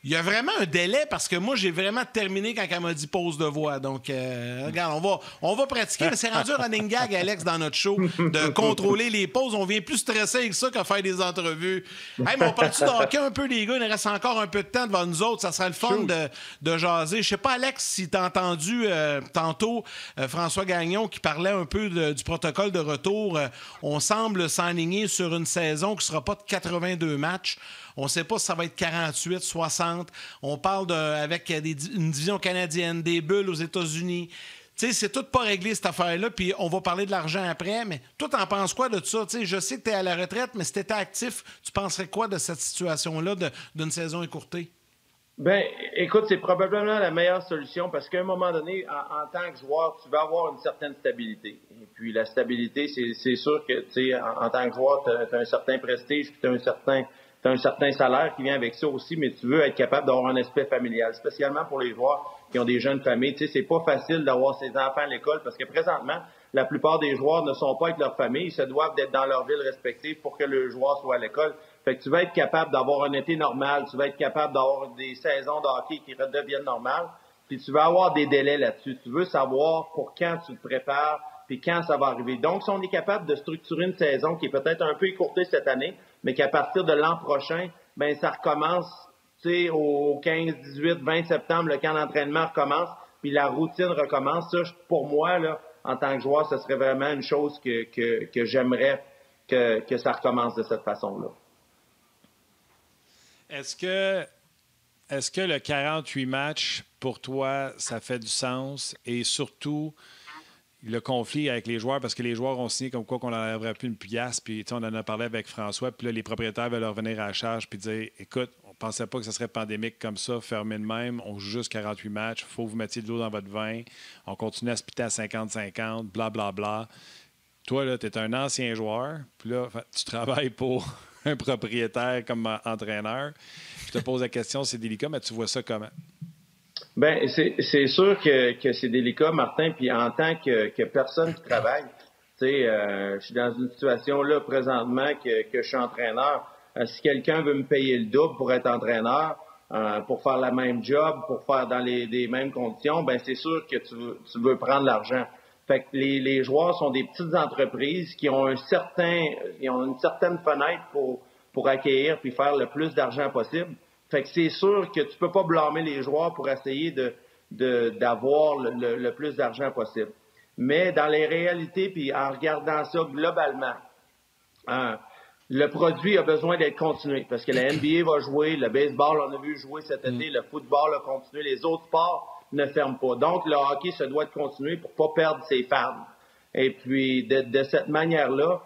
il y a vraiment un délai parce que moi, j'ai vraiment terminé quand elle m'a dit pause de voix. Donc, regarde, on va pratiquer. Mais c'est rendu un running gag, Alex, dans notre show, de contrôler les pauses. On vient plus stressé avec ça qu'à faire des entrevues. Hey, mais on parle-tu de hockey un peu, les gars? Il reste encore un peu de temps devant nous autres. Ça sera le fun de jaser. Je sais pas, Alex, si t'as entendu tantôt François Gagnon qui parlait un peu du protocole de retour. On semble s'enligner sur une saison qui sera pas de 82 matchs. On ne sait pas si ça va être 48, 60. On parle avec une division canadienne, des bulles aux États-Unis. Tu sais, c'est tout pas réglé, cette affaire-là, puis on va parler de l'argent après. Mais toi, t'en penses quoi de ça? Tu sais, je sais que tu es à la retraite, mais si tu étais actif, tu penserais quoi de cette situation-là d'une saison écourtée? Ben, écoute, c'est probablement la meilleure solution parce qu'à un moment donné, en tant que joueur, tu vas avoir une certaine stabilité. Et puis la stabilité, c'est sûr que, tu sais, en tant que joueur, tu as un certain prestige, puis tu as tu as un certain salaire qui vient avec ça aussi, mais tu veux être capable d'avoir un aspect familial, spécialement pour les joueurs qui ont des jeunes familles. Tu sais, c'est pas facile d'avoir ses enfants à l'école parce que présentement, la plupart des joueurs ne sont pas avec leur famille. Ils se doivent d'être dans leur ville respective pour que le joueur soit à l'école. Fait que tu vas être capable d'avoir un été normal. Tu vas être capable d'avoir des saisons de hockey qui redeviennent normales. Puis tu vas avoir des délais là-dessus. Tu veux savoir pour quand tu te prépares puis quand ça va arriver. Donc, si on est capable de structurer une saison qui est peut-être un peu écourtée cette année, mais qu'à partir de l'an prochain, ben ça recommence, tu sais, au 15, 18, 20 septembre, le camp d'entraînement recommence, puis la routine recommence. Ça, pour moi, là, en tant que joueur, ce serait vraiment une chose que j'aimerais que ça recommence de cette façon-là. Est-ce que le 48 matchs, pour toi, ça fait du sens? Et surtout, le conflit avec les joueurs, parce que les joueurs ont signé comme quoi qu'on n'enlèverait plus une pièce, puis on en a parlé avec François, puis là, les propriétaires veulent revenir à la charge, puis dire, écoute, on pensait pas que ce serait pandémique comme ça, fermé de même, on joue juste 48 matchs, il faut que vous mettiez de l'eau dans votre vin, on continue à se piter à 50-50, blablabla. Toi, là, tu es un ancien joueur, puis là, tu travailles pour un propriétaire comme entraîneur. Je te pose la question, c'est délicat, mais tu vois ça comment? Ben, c'est sûr que c'est délicat, Martin, puis en tant que personne qui travaille, tu sais, je suis dans une situation là présentement que je suis entraîneur. Si quelqu'un veut me payer le double pour être entraîneur, pour faire la même job, pour faire dans les mêmes conditions, ben c'est sûr que tu veux prendre l'argent. Fait que les joueurs sont des petites entreprises qui ont une certaine fenêtre pour accueillir puis faire le plus d'argent possible. Fait que c'est sûr que tu peux pas blâmer les joueurs pour essayer d'avoir le plus d'argent possible. Mais dans les réalités, puis en regardant ça globalement, le produit a besoin d'être continué parce que la NBA va jouer, le baseball, on a vu jouer cet été, le football a continué, les autres sports ne ferment pas. Donc, le hockey se doit de continuer pour pas perdre ses fans. Et puis, de cette manière-là,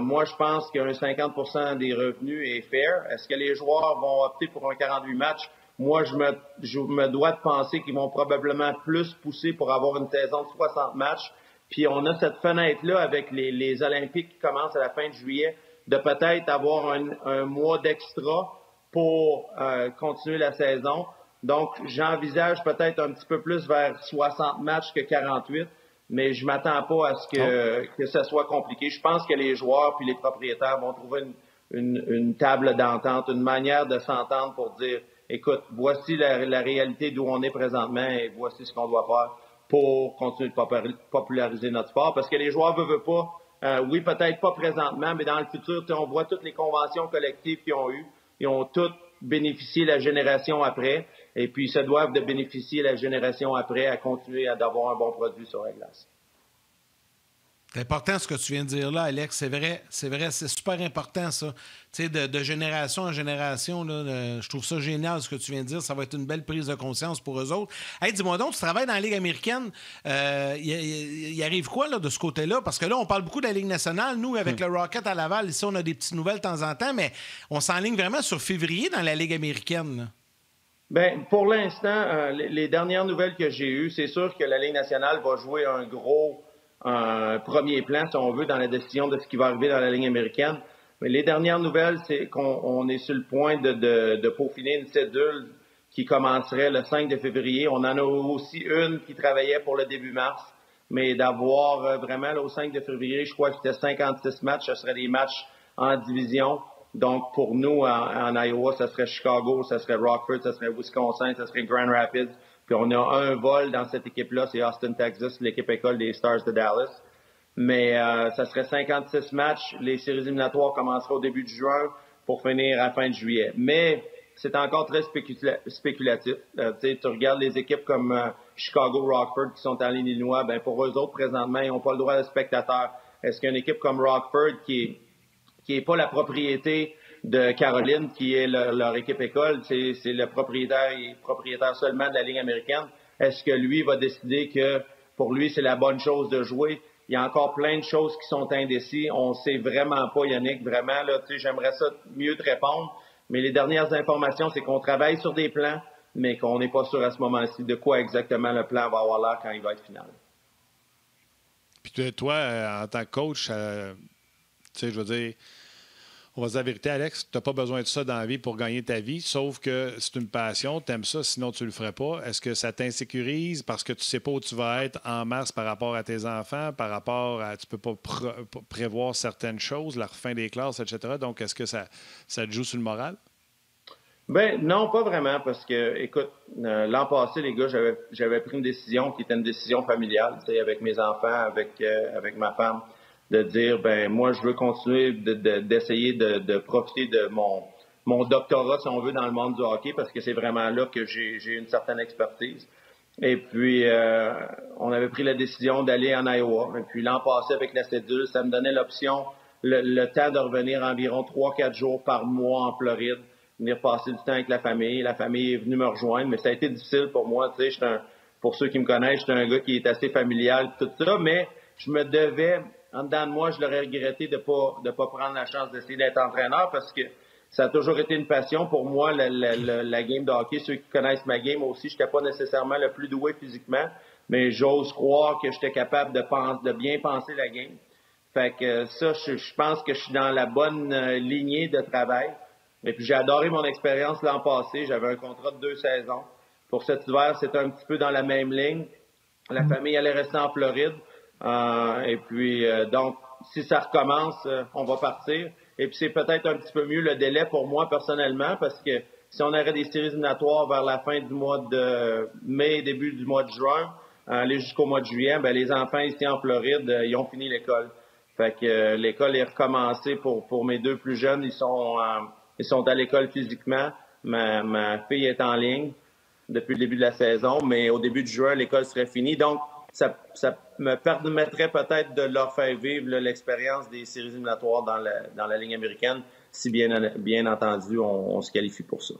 moi, je pense qu'un 50% des revenus est fair. Est-ce que les joueurs vont opter pour un 48 matchs? Moi, je me dois de penser qu'ils vont probablement plus pousser pour avoir une saison de 60 matchs. Puis, on a cette fenêtre-là avec les Olympiques qui commencent à la fin de juillet, de peut-être avoir un mois d'extra pour continuer la saison. Donc, j'envisage peut-être un petit peu plus vers 60 matchs que 48. Mais je m'attends pas à ce que ça soit compliqué. Je pense que les joueurs puis les propriétaires vont trouver une table d'entente, une manière de s'entendre pour dire, écoute, voici la réalité d'où on est présentement et voici ce qu'on doit faire pour continuer de populariser notre sport. Parce que les joueurs veulent pas, oui, peut-être pas présentement, mais dans le futur, on voit toutes les conventions collectives qu'ils ont eues. Ils ont toutes bénéficié la génération après. Et puis, ils se doivent de bénéficier la génération après à continuer d'avoir un bon produit sur la glace. C'est important ce que tu viens de dire là, Alex. C'est vrai, c'est super important ça. Tu sais, de génération en génération, là, je trouve ça génial ce que tu viens de dire. Ça va être une belle prise de conscience pour eux autres. Hey, dis-moi donc, tu travailles dans la Ligue américaine. Il arrive quoi là, de ce côté-là? Parce que là, on parle beaucoup de la Ligue nationale. Nous, avec le Rocket à Laval, ici, on a des petites nouvelles de temps en temps, mais on s'enligne vraiment sur février dans la Ligue américaine. Là. Bien, pour l'instant, les dernières nouvelles que j'ai eues, c'est sûr que la Ligue nationale va jouer un gros premier plan, si on veut, dans la décision de ce qui va arriver dans la Ligue américaine. Mais les dernières nouvelles, c'est qu'on est sur le point de peaufiner une cédule qui commencerait le 5 de février. On en a aussi une qui travaillait pour le début mars. Mais d'avoir vraiment là, au 5 de février, je crois que c'était 56 matchs. Ce seraient des matchs en division. Donc, pour nous, en Iowa, ça serait Chicago, ça serait Rockford, ça serait Wisconsin, ça serait Grand Rapids. Puis on a un vol dans cette équipe-là, c'est Austin, Texas, l'équipe école des Stars de Dallas. Mais ça serait 56 matchs. Les séries éliminatoires commenceraient au début de juin pour finir à la fin de juillet. Mais c'est encore très spéculatif. Tu regardes les équipes comme Chicago, Rockford qui sont en Illinois, ben pour eux autres, présentement, ils n'ont pas le droit de spectateurs. Est-ce qu'une équipe comme Rockford qui est pas la propriété de Caroline, qui est leur équipe école, c'est le propriétaire seulement de la Ligue américaine. Est-ce que lui va décider que pour lui, c'est la bonne chose de jouer? Il y a encore plein de choses qui sont indécis. On sait vraiment pas, Yannick, vraiment, là, j'aimerais ça mieux te répondre. Mais les dernières informations, c'est qu'on travaille sur des plans, mais qu'on n'est pas sûr à ce moment-ci de quoi exactement le plan va avoir l'air quand il va être final. Puis toi, en tant que coach, tu sais, je veux dire, On va se dire la vérité, Alex, tu n'as pas besoin de ça dans la vie pour gagner ta vie, sauf que c'est une passion, tu aimes ça, sinon tu ne le ferais pas. Est-ce que ça t'insécurise parce que tu ne sais pas où tu vas être en mars par rapport à tes enfants, par rapport à... Tu ne peux pas prévoir certaines choses, la fin des classes, etc. Donc, est-ce que ça te joue sur le moral? Ben non, pas vraiment, parce que, écoute, l'an passé, les gars, j'avais pris une décision qui était une décision familiale, tu sais, avec mes enfants, avec ma femme, de dire, ben moi, je veux continuer d'essayer de profiter de mon doctorat, si on veut, dans le monde du hockey, parce que c'est vraiment là que j'ai une certaine expertise. Et puis, on avait pris la décision d'aller en Iowa. Et puis, l'an passé, avec la cédule, ça me donnait l'option, le temps de revenir environ 3-4 jours par mois en Floride, venir passer du temps avec la famille. La famille est venue me rejoindre, mais ça a été difficile pour moi. Tu sais, pour ceux qui me connaissent, j'étais un gars qui est assez familial, tout ça, mais je me devais, en dedans de moi, je l'aurais regretté de pas prendre la chance d'essayer d'être entraîneur parce que ça a toujours été une passion pour moi, la game de hockey. Ceux qui connaissent ma game aussi, je n'étais pas nécessairement le plus doué physiquement, mais j'ose croire que j'étais capable de bien penser la game. Fait que ça, je pense que je suis dans la bonne lignée de travail. Et puis j'ai adoré mon expérience l'an passé. J'avais un contrat de 2 saisons. Pour cet hiver, c'était un petit peu dans la même ligne. La famille allait rester en Floride. Et puis, donc, si ça recommence, on va partir. Et puis, c'est peut-être un petit peu mieux le délai pour moi personnellement, parce que si on aurait des séries éliminatoires vers la fin du mois de mai, début du mois de juin, aller jusqu'au mois de juillet, ben les enfants ici en Floride, ils ont fini l'école. Fait que l'école est recommencée pour mes 2 plus jeunes. Ils sont à l'école physiquement. Ma fille est en ligne depuis le début de la saison, mais au début de juin, l'école serait finie. Donc, ça me permettrait peut-être de leur faire vivre l'expérience des séries éliminatoires dans la Ligue américaine, si bien entendu, on se qualifie pour ça.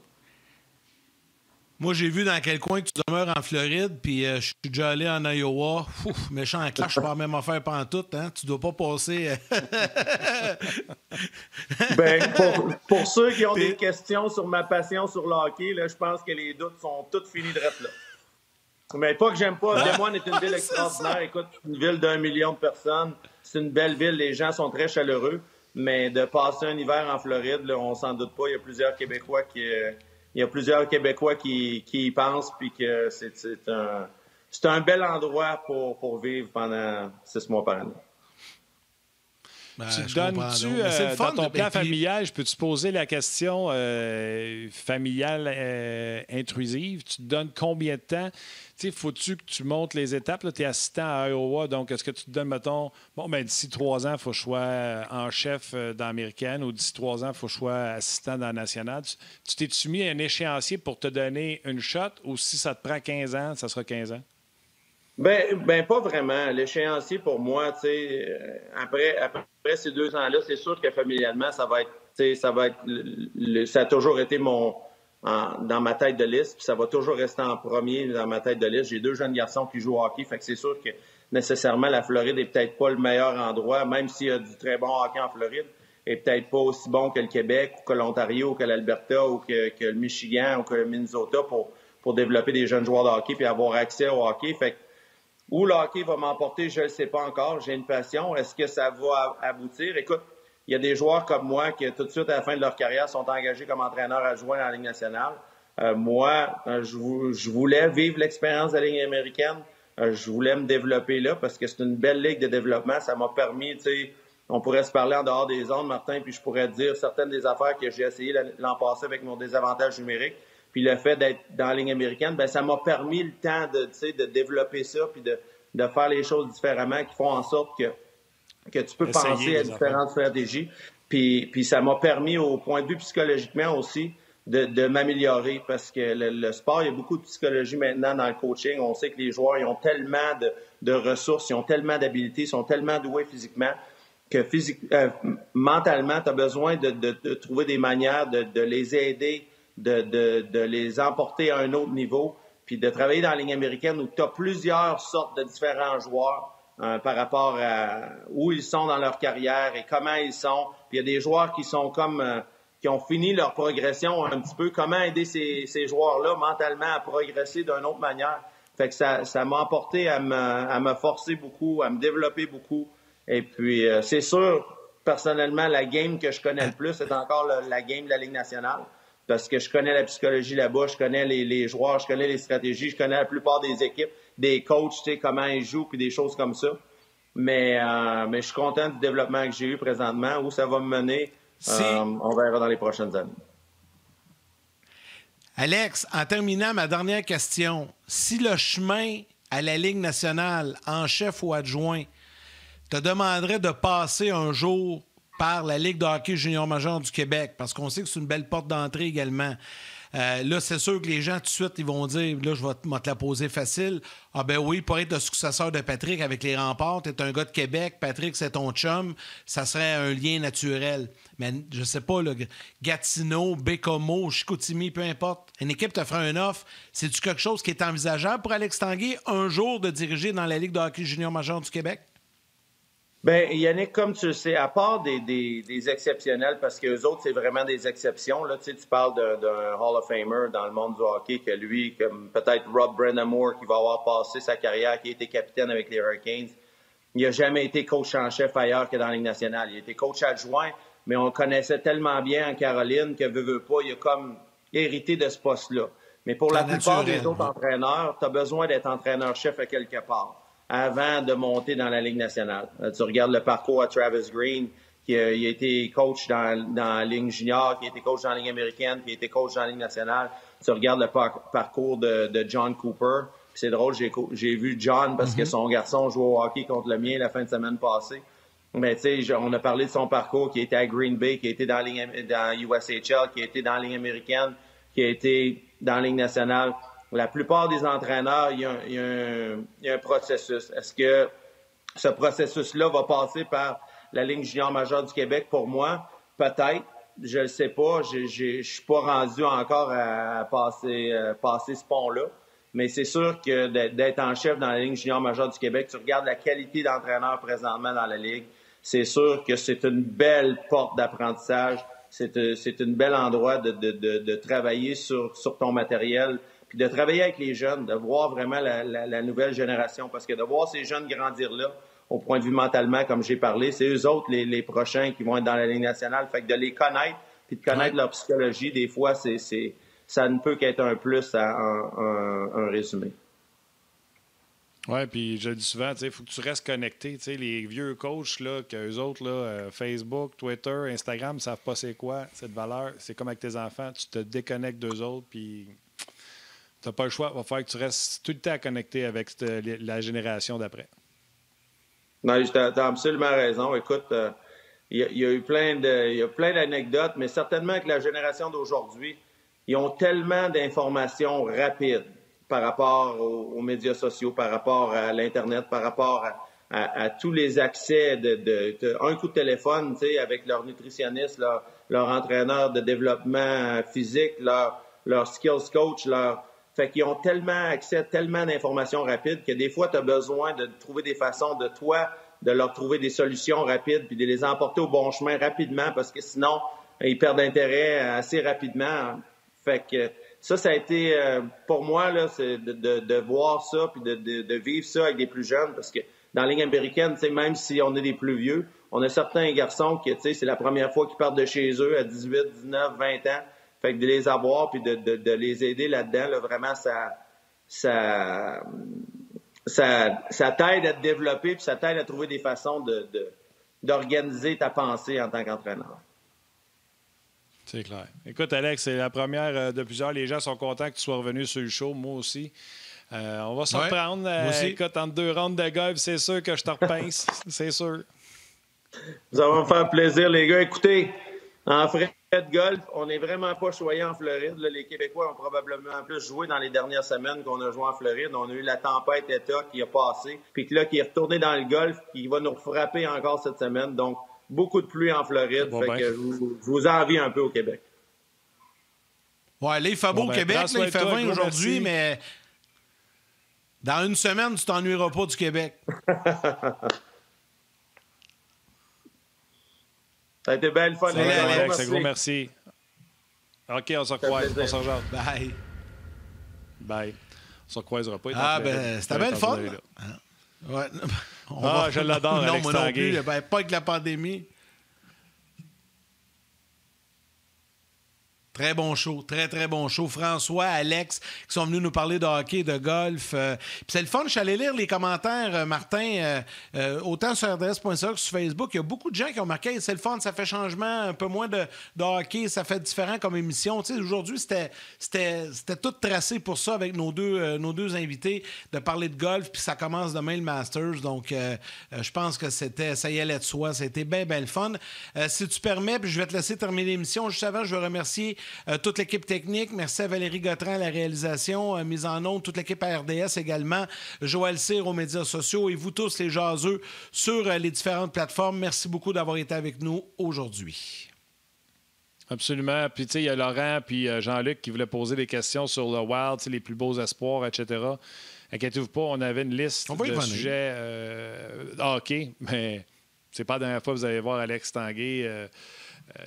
Moi, j'ai vu dans quel coin tu demeures en Floride, puis je suis déjà allé en Iowa. Ouf, méchant en clash, pas la même affaire pantoute, hein? Tu dois pas passer... Ben, pour ceux qui ont des questions sur ma passion sur le hockey, là, je pense que les doutes sont tous finis de rester là. Mais pas que j'aime pas. Des Moines est une ville extraordinaire. Écoute, une ville d'1 million de personnes. C'est une belle ville. Les gens sont très chaleureux. Mais de passer un hiver en Floride, là, on s'en doute pas. Il y a plusieurs Québécois qui y pensent. Puis que c'est un bel endroit pour vivre pendant 6 mois par année. Ben, tu donnes-tu, dans ton plan familial, je peux-tu poser la question familiale intrusive? Tu te donnes combien de temps? Tu sais, faut-tu que tu montes les étapes? Tu es assistant à Iowa, donc est-ce que tu te donnes, mettons, d'ici 3 ans, il faut que je sois en chef dans l'américaine, ou d'ici 3 ans, il faut que je sois assistant dans la nationale? Tu t'es-tu mis à un échéancier pour te donner une shot, ou si ça te prend 15 ans, ça sera 15 ans? Ben pas vraiment. L'échéancier pour moi, tu sais, après ces 2 ans-là, c'est sûr que familialement, ça a toujours été dans ma tête de liste, puis ça va toujours rester en premier dans ma tête de liste. J'ai 2 jeunes garçons qui jouent au hockey, fait que c'est sûr que nécessairement la Floride est peut-être pas le meilleur endroit, même s'il y a du très bon hockey en Floride, est peut-être pas aussi bon que le Québec, ou que l'Ontario, ou que l'Alberta, ou que le Michigan, ou que le Minnesota pour développer des jeunes joueurs de hockey puis avoir accès au hockey. Fait que où le hockey va m'emporter, je ne le sais pas encore. J'ai une passion. Est-ce que ça va aboutir? Écoute, il y a des joueurs comme moi qui, tout de suite, à la fin de leur carrière, sont engagés comme entraîneurs adjoints dans la Ligue nationale. Moi, je voulais vivre l'expérience de la Ligue américaine. Je voulais me développer là parce que c'est une belle ligue de développement. Ça m'a permis, tu sais, on pourrait se parler en dehors des ondes, Martin, puis je pourrais dire certaines des affaires que j'ai essayé l'an passé avec mon désavantage numérique. Puis le fait d'être dans la Ligue américaine, ben ça m'a permis le temps de développer ça puis de faire les choses différemment qui font en sorte que tu peux penser à différentes stratégies. Puis ça m'a permis, au point de vue psychologiquement aussi, de m'améliorer parce que le sport, il y a beaucoup de psychologie maintenant dans le coaching. On sait que les joueurs, ils ont tellement de ressources, ils ont tellement d'habiletés, ils sont tellement doués physiquement que mentalement, tu as besoin de trouver des manières de les aider, de les emporter à un autre niveau, puis de travailler dans la Ligue américaine où tu as plusieurs sortes de différents joueurs par rapport à où ils sont dans leur carrière et comment ils sont. Puis il y a des joueurs qui sont qui ont fini leur progression un petit peu. Comment aider ces joueurs-là mentalement à progresser d'une autre manière? Fait que ça m'a apporté à me forcer beaucoup, à me développer beaucoup. Et puis, c'est sûr, personnellement, la game que je connais le plus, c'est encore la game de la Ligue nationale. Parce que je connais la psychologie là-bas, je connais les joueurs, je connais les stratégies, je connais la plupart des équipes, des coachs, tu sais, comment ils jouent, puis des choses comme ça. Mais je suis content du développement que j'ai eu présentement. Où ça va me mener, on verra dans les prochaines années. Alex, en terminant, ma dernière question. Si le chemin à la Ligue nationale, en chef ou adjoint, te demanderait de passer un jour par la Ligue de hockey junior majeur du Québec, parce qu'on sait que c'est une belle porte d'entrée également. Là, c'est sûr que les gens, tout de suite, ils vont dire, là, je vais te la poser facile. Ah ben oui, pour être le successeur de Patrick avec les Remparts, t'es un gars de Québec, Patrick, c'est ton chum, ça serait un lien naturel. Mais je sais pas, là, Gatineau, Bécomo, Chicoutimi, peu importe, une équipe te fera un offre. C'est-tu quelque chose qui est envisageable pour Alex Tanguay, un jour, de diriger dans la Ligue de hockey junior majeur du Québec? Bien, Yannick, comme tu le sais, à part des exceptionnels, parce qu'eux autres, c'est vraiment des exceptions. Là, tu parles d'un Hall of Famer dans le monde du hockey, que lui, comme peut-être Rob Brennamore, qui va avoir passé sa carrière, qui a été capitaine avec les Hurricanes, il n'a jamais été coach en chef ailleurs que dans la Ligue nationale. Il a été coach adjoint, mais on le connaissait tellement bien en Caroline que, veut pas, il a comme hérité de ce poste-là. Mais pour la plupart des autres entraîneurs, tu as besoin d'être entraîneur-chef à quelque part avant de monter dans la Ligue nationale. Tu regardes le parcours à Travis Green, il a été coach dans la Ligue junior, qui a été coach dans la Ligue américaine, qui a été coach dans la Ligue nationale. Tu regardes le parcours de John Cooper. Puis c'est drôle, j'ai vu John parce que son garçon joue au hockey contre le mien la fin de semaine passée. Mais tu sais, on a parlé de son parcours qui était à Green Bay, qui a été dans USHL, qui a été dans la Ligue américaine, qui a été dans la Ligue nationale. La plupart des entraîneurs, il y a un processus. Est-ce que ce processus-là va passer par la Ligue junior majeure du Québec? Pour moi, peut-être. Je ne le sais pas. Je suis pas rendu encore à passer ce pont-là. Mais c'est sûr que d'être en chef dans la Ligue junior majeure du Québec, tu regardes la qualité d'entraîneur présentement dans la Ligue, c'est sûr que c'est une belle porte d'apprentissage. C'est un bel endroit de travailler sur ton matériel, puis de travailler avec les jeunes, de voir vraiment la nouvelle génération. Parce que de voir ces jeunes grandir là, au point de vue mentalement, comme j'ai parlé, c'est eux autres les prochains qui vont être dans la Ligue nationale. Fait que de les connaître, puis de connaître leur psychologie, des fois, ça ne peut qu'être un plus à un résumé. Oui, puis je le dis souvent, il faut que tu restes connecté. Les vieux coachs, là, qu'eux autres, là, Facebook, Twitter, Instagram, ne savent pas c'est quoi cette valeur. C'est comme avec tes enfants, tu te déconnectes d'eux autres, puis tu n'as pas le choix. Il va falloir que tu restes tout le temps connecté avec la génération d'après. Non, tu as absolument raison. Écoute, il y a eu plein d'anecdotes, mais certainement que la génération d'aujourd'hui, ils ont tellement d'informations rapides par rapport aux médias sociaux, par rapport à l'Internet, par rapport à tous les accès un coup de téléphone, tu sais, avec leur nutritionniste, leur entraîneur de développement physique, leur skills coach, fait qu'ils ont tellement accès à tellement d'informations rapides que des fois, tu as besoin de trouver des façons de leur trouver des solutions rapides puis de les emporter au bon chemin rapidement parce que sinon, ils perdent intérêt assez rapidement. Fait que ça a été, pour moi, là, c'est de voir ça puis de vivre ça avec des plus jeunes parce que dans la Ligue américaine, même si on est des plus vieux, on a certains garçons qui, c'est la première fois qu'ils partent de chez eux à 18, 19, 20 ans. Fait que de les avoir puis de les aider là-dedans, là, vraiment, ça t'aide à te développer puis ça t'aide à trouver des façons d'organiser ta pensée en tant qu'entraîneur. C'est clair. Écoute, Alex, c'est la première de plusieurs. Les gens sont contents que tu sois revenu sur le show. Moi aussi. On va se reprendre. Écoute, entre 2 rondes de golf, c'est sûr que je te repince. C'est sûr. Ça va me faire plaisir, les gars. Écoutez, en frais de golf, on n'est vraiment pas choyés en Floride. Là, les Québécois ont probablement plus joué dans les dernières semaines qu'on a joué en Floride. On a eu la tempête Eta qui a passé, puis que là, qui est retourné dans le golf, qui va nous frapper encore cette semaine. Donc, beaucoup de pluie en Floride. Fait que je vous envie un peu au Québec. Ouais, là, il fait beau au Québec. Là, il fait 20 aujourd'hui, mais dans une semaine, tu t'ennuieras pas du Québec. Ça a été bien le fun. Alex, un gros merci. OK, on se recroise. On se rejoint. Bye. Bye. On se recroisera pas. C'était bien le fun. Ouais. Je l'adore, Non, Alex moi non Tanguay. plus. Pas avec la pandémie. Très bon show, très, très bon show. François, Alex, qui sont venus nous parler de hockey, de golf. Puis c'est le fun, je suis allé lire les commentaires, Martin, autant sur RDS.ca que sur Facebook. Il y a beaucoup de gens qui ont marqué « c'est le fun, ça fait changement, un peu moins de hockey, ça fait différent comme émission ». Tu sais, aujourd'hui, c'était tout tracé pour ça avec nos deux invités, de parler de golf, puis ça commence demain le Masters. Donc, je pense que ça y allait de soi. C'était bien, bien le fun. Si tu permets, puis je vais te laisser terminer l'émission. Juste avant, je veux remercier toute l'équipe technique. Merci à Valérie Gautran à la réalisation, mise en onde, toute l'équipe à RDS également, Joël Cyr aux médias sociaux et vous tous les jaseux sur les différentes plateformes. Merci beaucoup d'avoir été avec nous aujourd'hui. Absolument. Puis, tu sais, il y a Laurent puis Jean-Luc qui voulaient poser des questions sur le Wild, les plus beaux espoirs, etc. Inquiétez-vous pas, on avait une liste de sujets hockey, mais c'est pas la dernière fois que vous allez voir Alex Tanguay.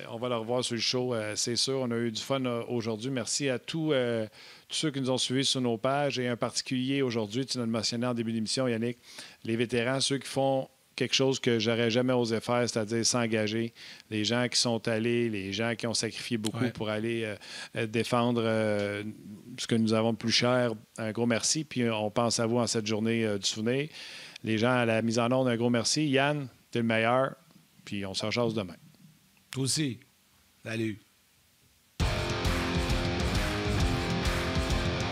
On va le revoir sur le show, c'est sûr. On a eu du fun aujourd'hui. Merci à tous ceux qui nous ont suivis sur nos pages et en particulier aujourd'hui, tu l'as mentionné en début d'émission, Yannick, les vétérans, ceux qui font quelque chose que j'aurais jamais osé faire, c'est-à-dire s'engager. Les gens qui sont allés, les gens qui ont sacrifié beaucoup pour aller défendre ce que nous avons de plus cher. Un gros merci. Puis on pense à vous en cette journée du souvenir. Les gens à la mise en onde, un gros merci. Yann, t'es le meilleur. Puis on se rejase demain. Toi aussi. Salut.